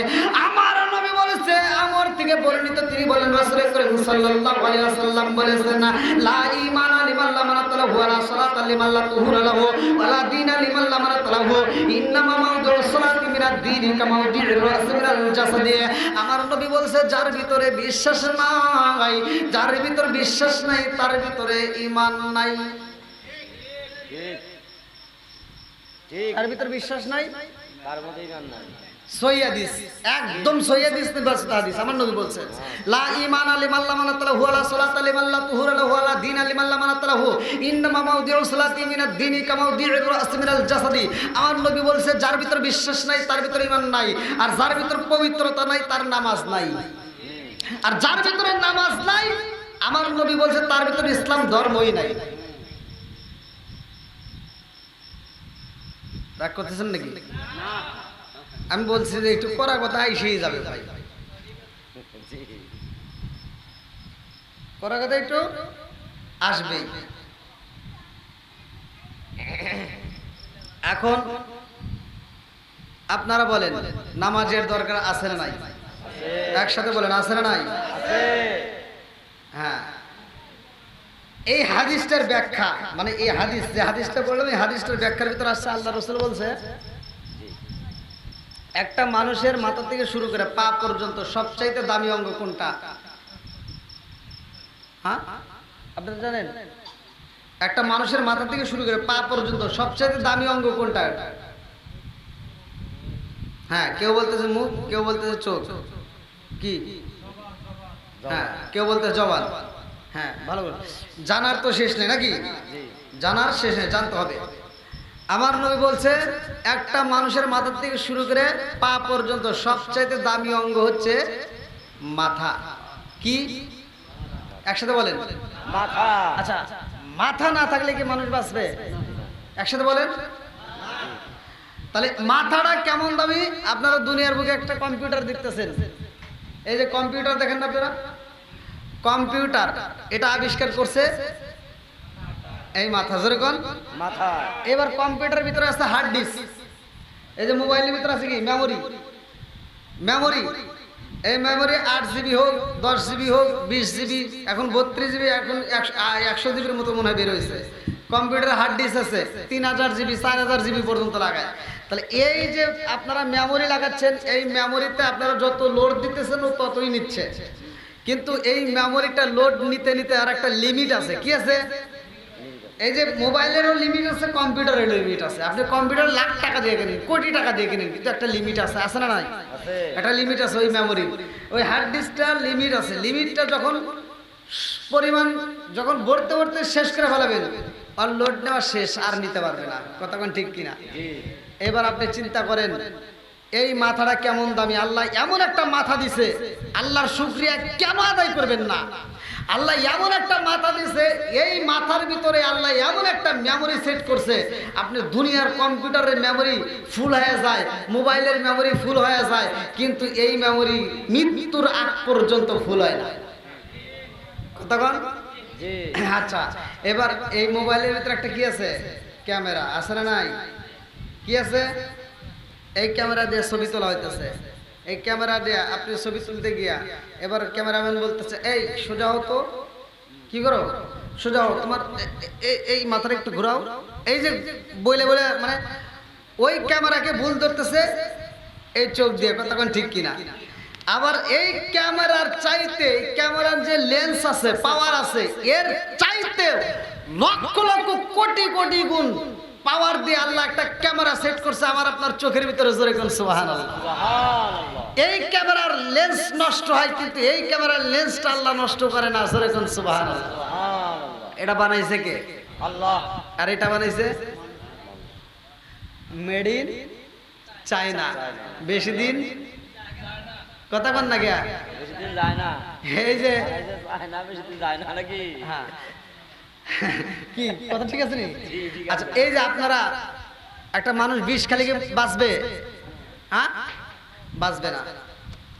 আমার নবী বলেছে আমার থেকে বর্ণিত তিনি বলেন রাসূল করিম সাল্লাল্লাহু আলাইহি ওয়াসাল্লাম বলেছেন লা ঈমান লিমান লা মানাতাহু ওয়ালা সালাত লিমান লা তুহুরা লাহু ওয়ালা দীন লিমান লা মানাতাহু ইন্নামা মাওদিউ সালাতি মিনাদ দীনি কামাওদিউর রাস মিনাল জাসাদি আমার নবী বলেছে যার ভিতরে বিশ্বাস নাই যার ভিতর বিশ্বাস নাই তার ভিতরে ঈমান নাই ঠিক তার ভিতর বিশ্বাস নাই তার মধ্যে ঈমান নাই সহিহ হাদিস একদম সহিহ হাদিস নির্বাচিত হাদিস আমার নবী বলেছেন লা ঈমান লিমান লা মানাতাহু ওয়ালা সালাত লিমান লা তুহুরা লাহু ওয়ালা দীন লিমান লা মানাতাহু ইন্নামা মাওদিউ সালাতি মিনাদ দীনি কামাওদিউর রাস মিনাল জাসাদি আমার নবী বলেছে যার ভিতর বিশ্বাস নাই তার ভিতর ঈমান নাই আর যার ভিতর পবিত্রতা নাই তার নামাজ নাই আর যার ভিতরে নামাজ নাই আমার নবী বলছে তার ভিতরে ইসলাম ধর্মই নাই রাগ করতেছেন নাকি না আমি বলছি যে একটু করা কথা আইসেই যাবে ভাই করা কথা একটু আসবেই এখন আপনারা বলেন নামাজের দরকার আছে না নাই একসাথে বলেন আছে না নাই হ্যাঁ এই হাদিসটার ব্যাখ্যা মানে এই হাদিস যে হাদিসটা বললাম এই হাদিসটার ব্যাখ্যার ভিতরে আসছে আল্লাহ রাসূল বলছে একটা মানুষের মাথা থেকে শুরু করে পা পর্যন্ত সবচাইতে দামি অঙ্গ কোনটা হ্যাঁ আপনারা জানেন একটা মানুষের মাথা থেকে শুরু করে পা পর্যন্ত সবচাইতে দামি অঙ্গ কোনটা হ্যাঁ কেউ বলতেছে মুখ কেউ বলতেছে চোখ কি হ্যাঁ কেউ বলতেছে জবান হ্যাঁ ভালো করে জানার তো শেষ নেই নাকি জানার শেষ নেই জানতে হবে আমার নবী বলছে একটা মানুষের মাথা থেকে শুরু করে পা পর্যন্ত সবচাইতে দামি অঙ্গ হচ্ছে মাথা কি একসাথে বলেন মাথা আচ্ছা মাথা না থাকলে কি মানুষ বাঁচবে একসাথে বলেন তাহলে মাথাটা কেমন দামি আপনারা দুনিয়ার বুকে একটা কম্পিউটার দেখতেছেন এই যে কম্পিউটার দেখেন না আপনারা কম্পিউটার এটা আবিষ্কার করছে এই মাথা যেরকম মাথা এবার কম্পিউটারের ভিতরে আছে হার্ড ডিস্ক এই যে মোবাইলের ভিতরে আছে কি মেমোরি মেমোরি এই মেমোরি 8 জিবি হোক 10 জিবি হোক 20 জিবি এখন 32 জিবি এখন 100 জিবির মতো মনে হয় বের হয়েছে কম্পিউটারে হার্ড ডিস্ক আছে 3000 জিবি 4000 জিবি পর্যন্ত লাগায় তাহলে এই যে আপনারা মেমোরি লাগাচ্ছেন এই মেমোরিতে আপনারা যত লোড দিতেছেন ও ততই নিচ্ছে কিন্তু এই মেমোরিটা লোড নিতে নিতে আর একটা লিমিট আছে কি আছে এই যে মোবাইলেরও লিমিট আছে কম্পিউটারেরও লিমিট আছে আপনি কম্পিউটার লাখ টাকা দিয়ে কিনেন কোটি টাকা দিয়ে কিনেন কিন্তু একটা লিমিট আছে না নাই একটা লিমিট আছে ওই মেমোরি ওই হার্ড ডিস্কটার লিমিট আছে লিমিটটা যখন পরিমাণ যখন ভরতে ভরতে শেষ করে ফেলাবেন আর লোড নেওয়া শেষ আর নিতে পারবে না কতক্ষণ ঠিক কিনা এবার আপনি চিন্তা করেন এই মাথাটা কেমন দামি আল্লাহ এমন একটা মাথা দিছে আল্লাহর শুকরিয়া কেন আদায় করবেন না আল্লাহ এমন একটা মাথা দিছে এই মাথার ভিতরে আল্লাহ এমন একটা মেমোরি সেট করছে আপনি দুনিয়ার কম্পিউটারের মেমোরি ফুল হয়ে যায় মোবাইলের মেমোরি ফুল হয়ে যায় কিন্তু এই মেমোরি মৃত্যুর আগ পর্যন্ত ফুল হয় না কতক্ষণ আচ্ছা এবার এই মোবাইলের ভিতরে একটা কি আছে ক্যামেরা আছে না নাই কি আছে এই ক্যামেরা দিয়ে ছবি তোলা হইতেছে এই ক্যামেরা দিয়ে আপনি ছবি তুলতে গিয়া এবার ক্যামেরাম্যান বলতেছে এই সোজা হতো কি করো সোজা হও তোমার এই মাথাটা একটু ঘোরাও এই যে বলে বলে মানে ওই ক্যামেরাকে ভুল ধরতেছে এই চোখ দিয়ে তখন ঠিক কিনা আবার এই ক্যামেরার চাইতে ক্যামেরার যে লেন্স আছে পাওয়ার আছে এর চাইতে লক্ষ লক্ষ কোটি কোটি গুণ পাওয়ার দিয়ে আল্লাহ একটা ক্যামেরা সেট করছে আমার আপনার চোখের ভিতরে জোরে কোন সুবহানাল্লাহ এই ক্যামেরার লেন্স নষ্ট হয় কিন্তু এই ক্যামেরার লেন্সটা আল্লাহ নষ্ট করে না জোরে কোন সুবহানাল্লাহ এটা বানাইছে কে আল্লাহ আর এটা বানাইছে মেড ইন চায়না বেশি দিন কথা কন না গিয়া বেশি দিন যায় না এই যে না বেশি দিন যায় না নাকি হ্যাঁ কি কথা ঠিক আছে নি আচ্ছা এই যে আপনারা একটা মানুষ বিষ খালি বাঁচবে হ্যাঁ বাঁচবে না।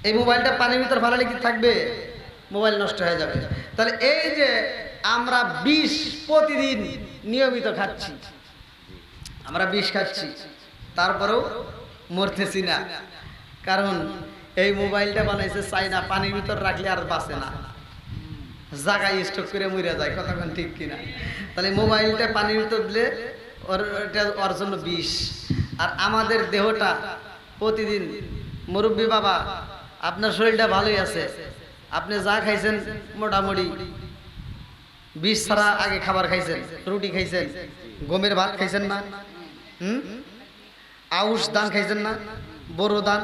এই মোবাইলটা পানির ভিতর ফালালে কি থাকবে? মোবাইল নষ্ট হয়ে যাবে। তাহলে এই যে আমরা বিষ প্রতিদিন নিয়মিত খাচ্ছি, আমরা বিষ খাচ্ছি, তারপরেও মরতেছি না, কারণ এই মোবাইলটা বানাইছে চাইনা, পানির ভিতর রাখলে আর বাঁচে না, জায়গায় স্টক করে মরে যায়। কতক্ষণ ঠিক কিনা? তাহলে মোবাইলটা পানির ভিতর দিলে ওর জন্য বিষ। আর আমাদের দেহটা প্রতিদিন, মুরব্বী বাবা আপনার শরীরটা ভালোই আছে, আপনি যা খাইছেন মোটামুটি বিষ ছাড়া আগে খাবার খাইছেন, রুটি খাইছেন, গমের ভাত খাইছেন না, আউশ ধান খাইছেন না, বড় ধান,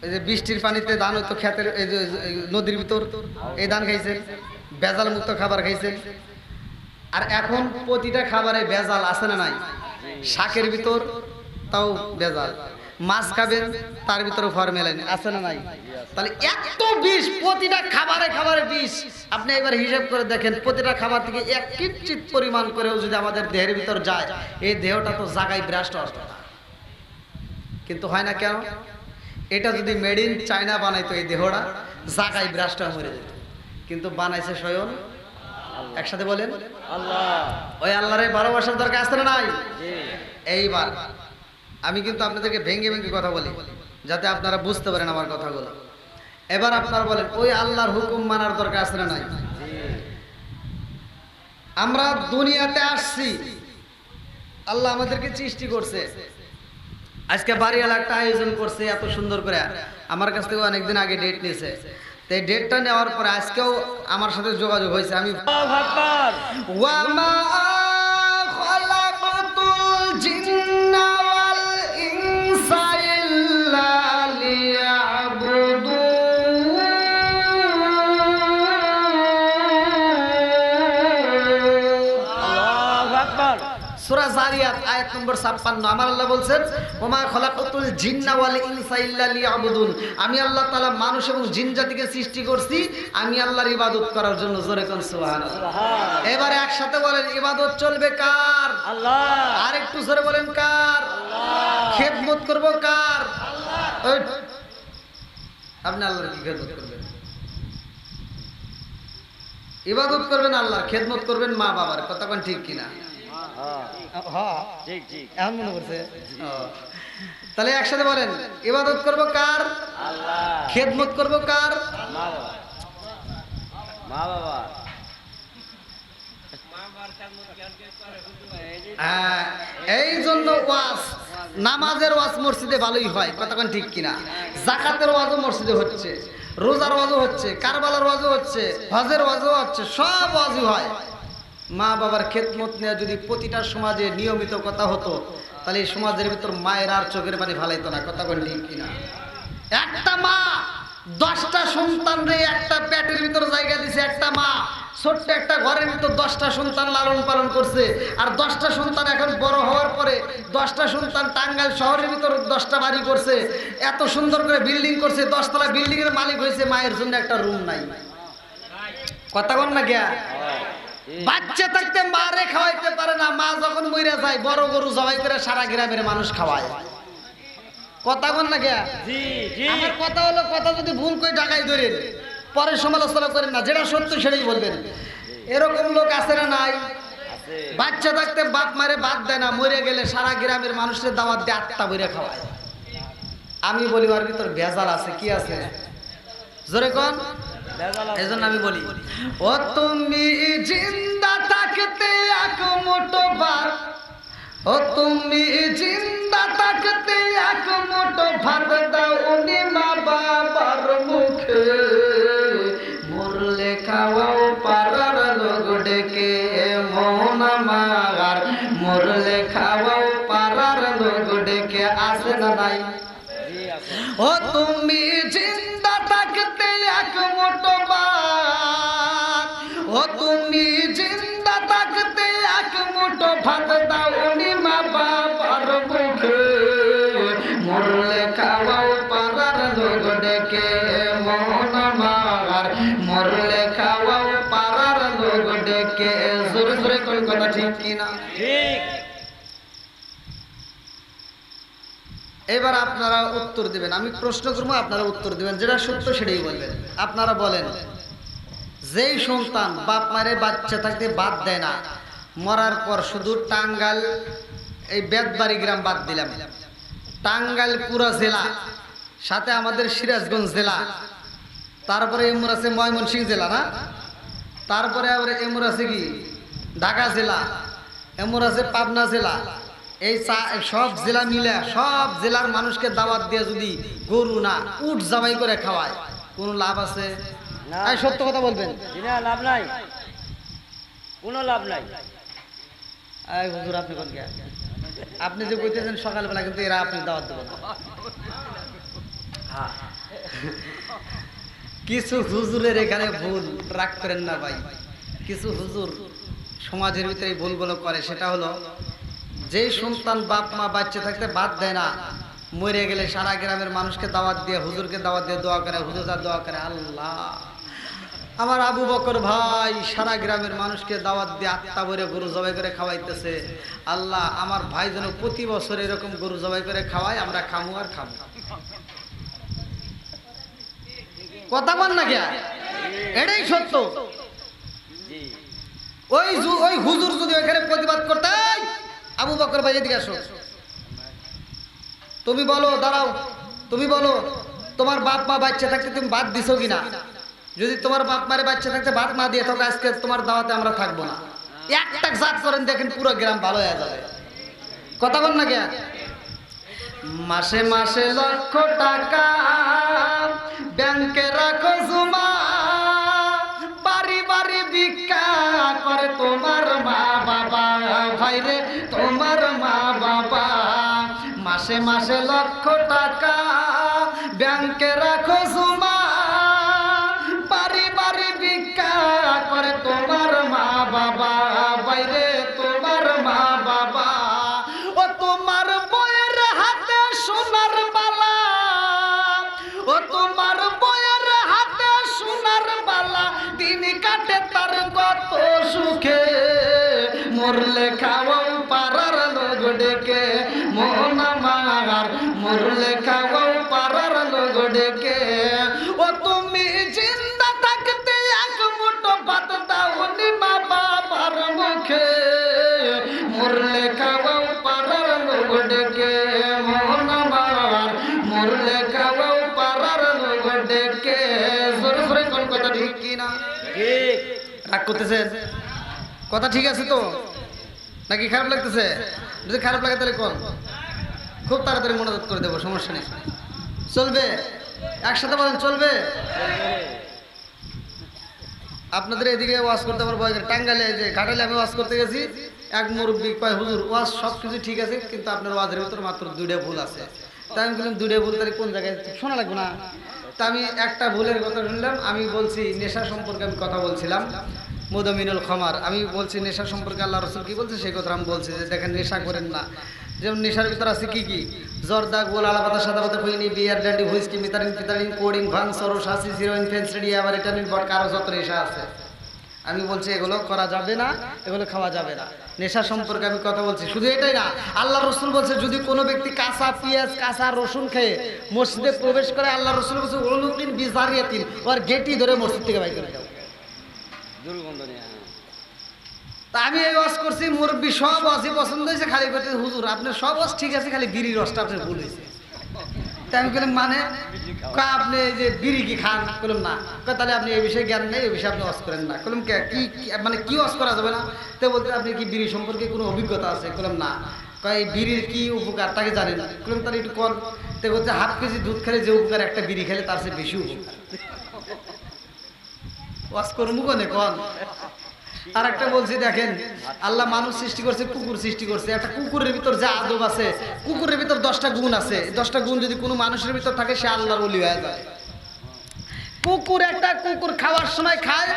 এই যে বৃষ্টির পানিতে ধান হয়তো খেতের, এই যে নদীর ভিতর এই ধান খাইছেন, ভেজাল মুক্ত খাবার খাইছেন। আর এখন প্রতিটা খাবারে ভেজাল আছে না নাই? শাকের ভিতর তাও ভেজাল, মাছ খাবেন তার ভিতরে ফরমেলিন আছে না নাই? তাহলে এত বিষ, প্রতিটা খাবারে খাবারে বিষ। আপনি এবার হিসাব করে দেখেন, প্রতিটা খাবার থেকে এক কিঞ্চিত পরিমাণ করেও যদি আমাদের দেহের ভিতর যায়, এই দেহটা তো জাগায় বিরাষ্ট অবস্থা। কিন্তু হয় না কেন? এটা যদি মেড ইন চায়না বানাইতো, এই দেহটা জাগায় বিরাষ্ট মরে যেত। কিন্তু বানাইছে স্বয়ং, একসাথে বলেন আল্লাহ। ওই আল্লাহরে ভালোবাসার দরকার আছে না নাই? এইবার আমি কিন্তু আপনাদেরকে ভেঙে ভেঙে কথা বলি যাতে আপনারা বুঝতে পারেন আমার কথাগুলো। এবার আপনারা বলেন, ওই আল্লাহর হুকুম মানার দরকার আছে না নাই? আমরা দুনিয়াতে আসছি, আল্লাহ আমাদেরকে সৃষ্টি করছে, আজকে বাড়িওয়ালা একটা আয়োজন করছে এত সুন্দর করে, আমার কাছ থেকে অনেকদিন আগে ডেট নিয়েছে। তো এই ডেটটা নেওয়ার পরে আজকেও আমার সাথে যোগাযোগ হয়েছে। আমি সূরা জারিয়াত আয়াত নম্বর 56, আমার আল্লাহ বলছেন, ওমা খলাকাতুল জিন্না ওয়াল ইনসা ইল্লা লিয়াবুদুন, আমি আল্লাহ তাআলা মানুষ এবং জিন জাতিকে সৃষ্টি করছি আমি আল্লাহর ইবাদত করার জন্য। জোরে কোন সুবহানাল্লাহ। এবারে একসাথে বলেন, ইবাদত চলবে কার? আল্লাহ। আর একটু জোরে বলেন, কার? আল্লাহ। খেদমত করব কার? আল্লাহ। আপনি আল্লাহর কি খেদমত করবেন? ইবাদত করবেন আল্লাহর, খেদমত করবেন মা বাবার। কথা কোন ঠিক কিনা? এখন মনে করছে। তাহলে একসাথে বলেন, ইবাদত করব কার? আল্লাহ। খেদমত করব কার? মা বাবা। এই জন্য ওয়াজ, নামাজের ওয়াজ মসজিদে ভালোই হয়। কতক্ষণ ঠিক কিনা? যাকাতের ওয়াজও মসজিদে হচ্ছে, রোজার ওয়াজও হচ্ছে, কারবালার ওয়াজও হচ্ছে, হজের ওয়াজও হচ্ছে, সব ওয়াজই হয়। মা বাবার খেদমত নেওয়া যদি প্রতিটা সমাজে নিয়মিত কথা হতো, তাহলে এই সমাজের ভিতর মায়ের আর চোখের পানি ফালাইতো না। কথা বল ঠিক কিনা? একটা মা 10টা সন্তান রে একটা পেটের ভিতর জায়গা দিছে, একটা মা ছোট্ট একটা ঘরের ভিতর 10টা সন্তান লালন পালন করছে। আর 10টা সন্তান এখন বড় হওয়ার পরে 10টা সন্তান টাঙ্গাইল শহরের ভিতর 10টা বাড়ি করছে, এত সুন্দর করে বিল্ডিং করছে, 10 তলা বিল্ডিং এর মালিক হয়েছে, মায়ের জন্য একটা রুম নাই। কথা বল না গিয়া? বাচ্চা থাকতে মারে খাওয়াইতে পারে না, মা যখন মরে যায় বড় গরু জবাই করে সারা গ্রামের মানুষ খাওয়ায়। কথা বল না গিয়া? আমার কথা হলো, কথা যদি ভুল করে ঢাকাই ধরেন পরে সমালোচনা করেন না, যেটা সত্য সেটাই বলবেন। এরকম লোক আছে না নাই? বাচ্চা থাকতে বাপ মারে বাদ দেয় না, মরে গেলে সারা গ্রামের মানুষের দাওয়াত দিয়ে আত্মা বইরে খাওয়ায়। আমি বলি ওর ভিতর ভেজাল আছে। কি আছে? জোরে কোন? এই জন্য আমি বলি, ও তুমি জিন্দা থাকতে এক মুঠো ভাত, ও তুমি জিন্দা থাকতে এক মুঠো ভাত দাও উনি মা বাবার মুখে, মরলে খাওয়াও পাড়ার লোক ডেকে, মোহন আমার মরলে খাওয়াও পাড়ার লোক ডেকে। আসে না নাই? ও তুমি জিন্দা থাকতে এক মুঠো ভাত, ও তুমি জিন্দা থাকতে এক মুঠো ভাত দাও উনি মা বাবার মুখে, মরলে খাওয়াও পাড়ার লোক ডেকে, মোহন আমার মরলে খাওয়াও পাড়ার লোক ডেকে। জোরে জোরে কোন কথা ঠিক কিনা? ঠিক। এবার আপনারা উত্তর দিবেন, আমি প্রশ্ন করবো, আপনারা উত্তর দিবেন, যেটা সত্য সেটাই বলবেন। আপনারা বলেন, যেই সন্তান বাপ মারে বাচ্চা থাকতে বাদ দেয় না, মরার পর শুধু টাঙ্গাইল এই বেতবাড়ি গ্রাম বাদ দিলাম, টাঙ্গাইল পুরা জেলা, সাথে আমাদের সিরাজগঞ্জ জেলা, তারপরে এমুর আছে ময়মনসিংহ জেলা না, তারপরে আবার এমুর আছে কি ঢাকা জেলা, এমুর আছে পাবনা জেলা, এই সব জেলা মিলে সব জেলার মানুষকে দাওয়াত দিয়ে যদি গরু না উট জবাই করে খাওয়ায়, কোনো লাভ আছে? সত্য কথা বলবেন। লাভ নাই, কোনো লাভ নাই। হুজুর আপনি কোন কে? আপনি যে কইতেছেন সকালবেলা, কিন্তু এরা আপনি দাওয়াত দেবেন না। কিছু হুজুরের এখানে ভুল, রাগ করেন না ভাই, কিছু হুজুর সমাজের ভিতরে ভুলগুলো করে। সেটা হলো, যে সন্তান বাপ মা বাচ্চা থাকতে বাদ দেয় না, মরে গেলে সারা গ্রামের মানুষকে দাওয়াত দিয়ে, হুজুরকে দাওয়াত দিয়ে দোয়া করে, হুজুর যা দোয়া করে, আল্লাহ আমার আবু বকর ভাই সারা গ্রামের মানুষকে দাওয়াত দিয়ে আত্মা ভরে গরু জবাই করে খাওয়াইতেছে, আল্লাহ আমার ভাই যেন প্রতি বছর এরকম গরু জবাই করে খাওয়ায়, আমরা খামু আর খামু। কথা বল না কে? এটাই সত্য। ওই হুজুর যদি ওইখানে প্রতিবাদ করতে, আবু বকর ভাই এদিকে আসো, তুমি বলো, দাঁড়াও, তুমি বলো তোমার বাপ মা বাচ্চা থাকতে তুমি বাদ দিছো কিনা? যদি তোমার বাপ মারে বাচ্চা থাকতে বাদ না দিয়ে থাকো, আজকে তোমার দাওয়াতে আমরা থাকবো না। একটা জাত করেন, দেখেন পুরো গ্রাম ভালো হয়ে যাবে। কথা বল না কে? মাসে মাসে লক্ষ টাকা ব্যাংকে রাখো জমা, বাড়ি বাড়ি ভিক্ষা করে তোমার মা বাবা, ভাইরে তোমার মা বাবা। মাসে মাসে লক্ষ টাকা ব্যাংকে রাখো জমা, বাড়ি বাড়ি ভিক্ষা করে তোমার মা বাবা, ভাইরে তোমার মা বাবা। ও তোমার বইয়ের হাতে সোনার বালা, ও তোমার বইয়ের হাতে সোনার বালা, দিন কাটে তার কত সুখে, মরলে খাওয়াও পাড়ার লোক ডেকে, মোহন আমার মরলে খাওয়াও পাড়ার লোক ডেকে। ও তুমি জিন্দা থাকতে এক মুঠো ভাত দাও নি মা বাবার মুখে, মরলে খাওয়াও পাড়ার লোক ডেকে, মোহন আমার মরলে খাওয়াও পাড়ার লোক ডেকে। জোরে জোরে কোন কথা ঠিক কিনা? ঠিক। রাগ করতেছেন? কথা ঠিক আছে তো নাকি খারাপ লাগতেছে? যদি খারাপ লাগে তাহলে কোন, খুব তাড়াতাড়ি মনোযোগ করে দেবো, সমস্যা নেই, চলবে। একসাথে বলেন, চলবে। আপনাদের এদিকে ওয়াজ করতে আমার ভয় করে। টাঙ্গাইলে যে ঘাটালে আমি ওয়াজ করতে গেছি, এক মুরব্বী কয়, হুজুর ওয়াজ সব কিছু ঠিক আছে, কিন্তু আপনার ওয়াজের ভিতর মাত্র 2টা ভুল আছে। তাই আমি বললাম 2টা ভুল তাহলে কোন জায়গায় শোনা লাগবে না? তা আমি একটা ভুলের কথা শুনলাম। আমি বলছি নেশা সম্পর্কে আমি কথা বলছিলাম, মুদমিনুল খামার। আমি বলছি নেশা সম্পর্কে আল্লাহ রসুল কি বলছে সেই কথা আমি বলছি, যে দেখেন নেশা করেন না। যেমন নেশার ভিতর আছে কি কি? জর্দা, গোল, আলাপাতা, সাদা পাতা, খৈনি, বিয়ার, ডান্ডি, হুইস্কি, মিতারিন, ফিতারিন, কোডিং, ভাং, সরস, হাসি, হিরোইন, ফেন্সিডি, আবার এটানিন, বটকা, আরও যত নেশা আছে। আমি বলছি এগুলো করা যাবে না, এগুলো খাওয়া যাবে না। নেশা সম্পর্কে আমি কথা বলছি। শুধু এটাই না, আল্লাহ রসুল বলছে যদি কোনো ব্যক্তি কাঁচা পেঁয়াজ, কাঁচা রসুন খেয়ে মসজিদে প্রবেশ করে, আল্লাহ রসুল বলছে ওলুকিন বিজারিয়াতিন, ওর গেটই ধরে মসজিদ থেকে বাইর করে দাও, দুর্গন্ধ নিয়ে। তা আমি এই ওয়াজ করছি, মুরব্বী সব ওয়াজই পছন্দ হয়েছে, খালি করতে হুজুর আপনার সব ওয়াজ ঠিক আছে, খালি বিড়ির রসটা আপনার ভুল হয়েছে। তাই আমি বললাম মানে আপনি এই যে বিড়ি কি খান? বললাম না। তাহলে আপনি এই বিষয়ে জ্ঞান নেই, এই বিষয়ে আপনি ওয়াজ করেন না। বললাম কি মানে কি ওয়াজ করা যাবে না? তো বলতে আপনি কি বিড়ি সম্পর্কে কোনো অভিজ্ঞতা আছে? বললাম না। এই বিড়ির কি উপকার তাকে জানেন না। বললাম তাহলে একটু কল। তো বলছে হাফ কেজি দুধ খেলে যে উপকার, একটা বিড়ি খেলে তার চেয়ে বেশি উপকার। ওয়াজ করবো কোনে কল? আর একটা বলছি, দেখেন আল্লাহ মানুষ সৃষ্টি করছে, কুকুর সৃষ্টি করছে। একটা কুকুরের ভিতর যে আদব আছে, কুকুরের ভিতর 10টা গুণ আছে। 10টা গুণ যদি কোনো মানুষের ভিতর থাকে, সে আল্লাহর ওলি হয়ে যায়। কুকুর একটা কুকুর খাওয়ার সময় খায়,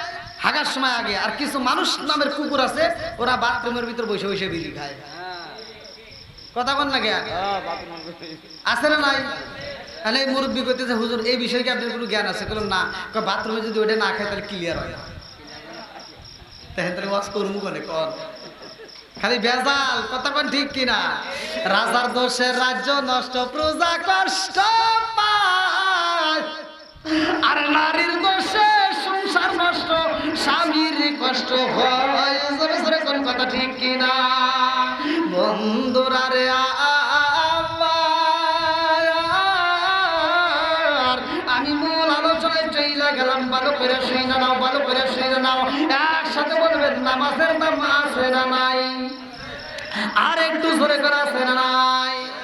হাগার সময় আগে। আর কিছু মানুষ নামের কুকুর আছে, ওরা বাথরুমের ভিতর বসে বসে বিড়ি খায়। কথা বল না কে? আছে না নাই? তাহলে এই মুরব্বী করতেছে, হুজুর এই বিষয়ে কি আপনার কোনো জ্ঞান আছে? বললাম না। বাথরুমে যদি ওটা না খায় তাহলে ক্লিয়ার হয় না। তাহলে ওয়াজ করবো কোনে কল? খালি ভেজাল, কথা কোন ঠিক কিনা? রাজার দোষে রাজ্য নষ্ট, প্রজা কষ্ট পায়, আর নারীর দোষে সংসার নষ্ট, স্বামীর কষ্ট হয়। জোরে জোরে কোন কথা ঠিক কিনা? বন্ধুরা রে আমার, আমি মূল আলোচনায় চইলা গেলাম, ভালো করে শুনে নাও, ভালো করে শুনে নাও। একসাথে বলবেন নামাজের দাম আছে না নাই? আর একটু জোরে করে আছে না নাই?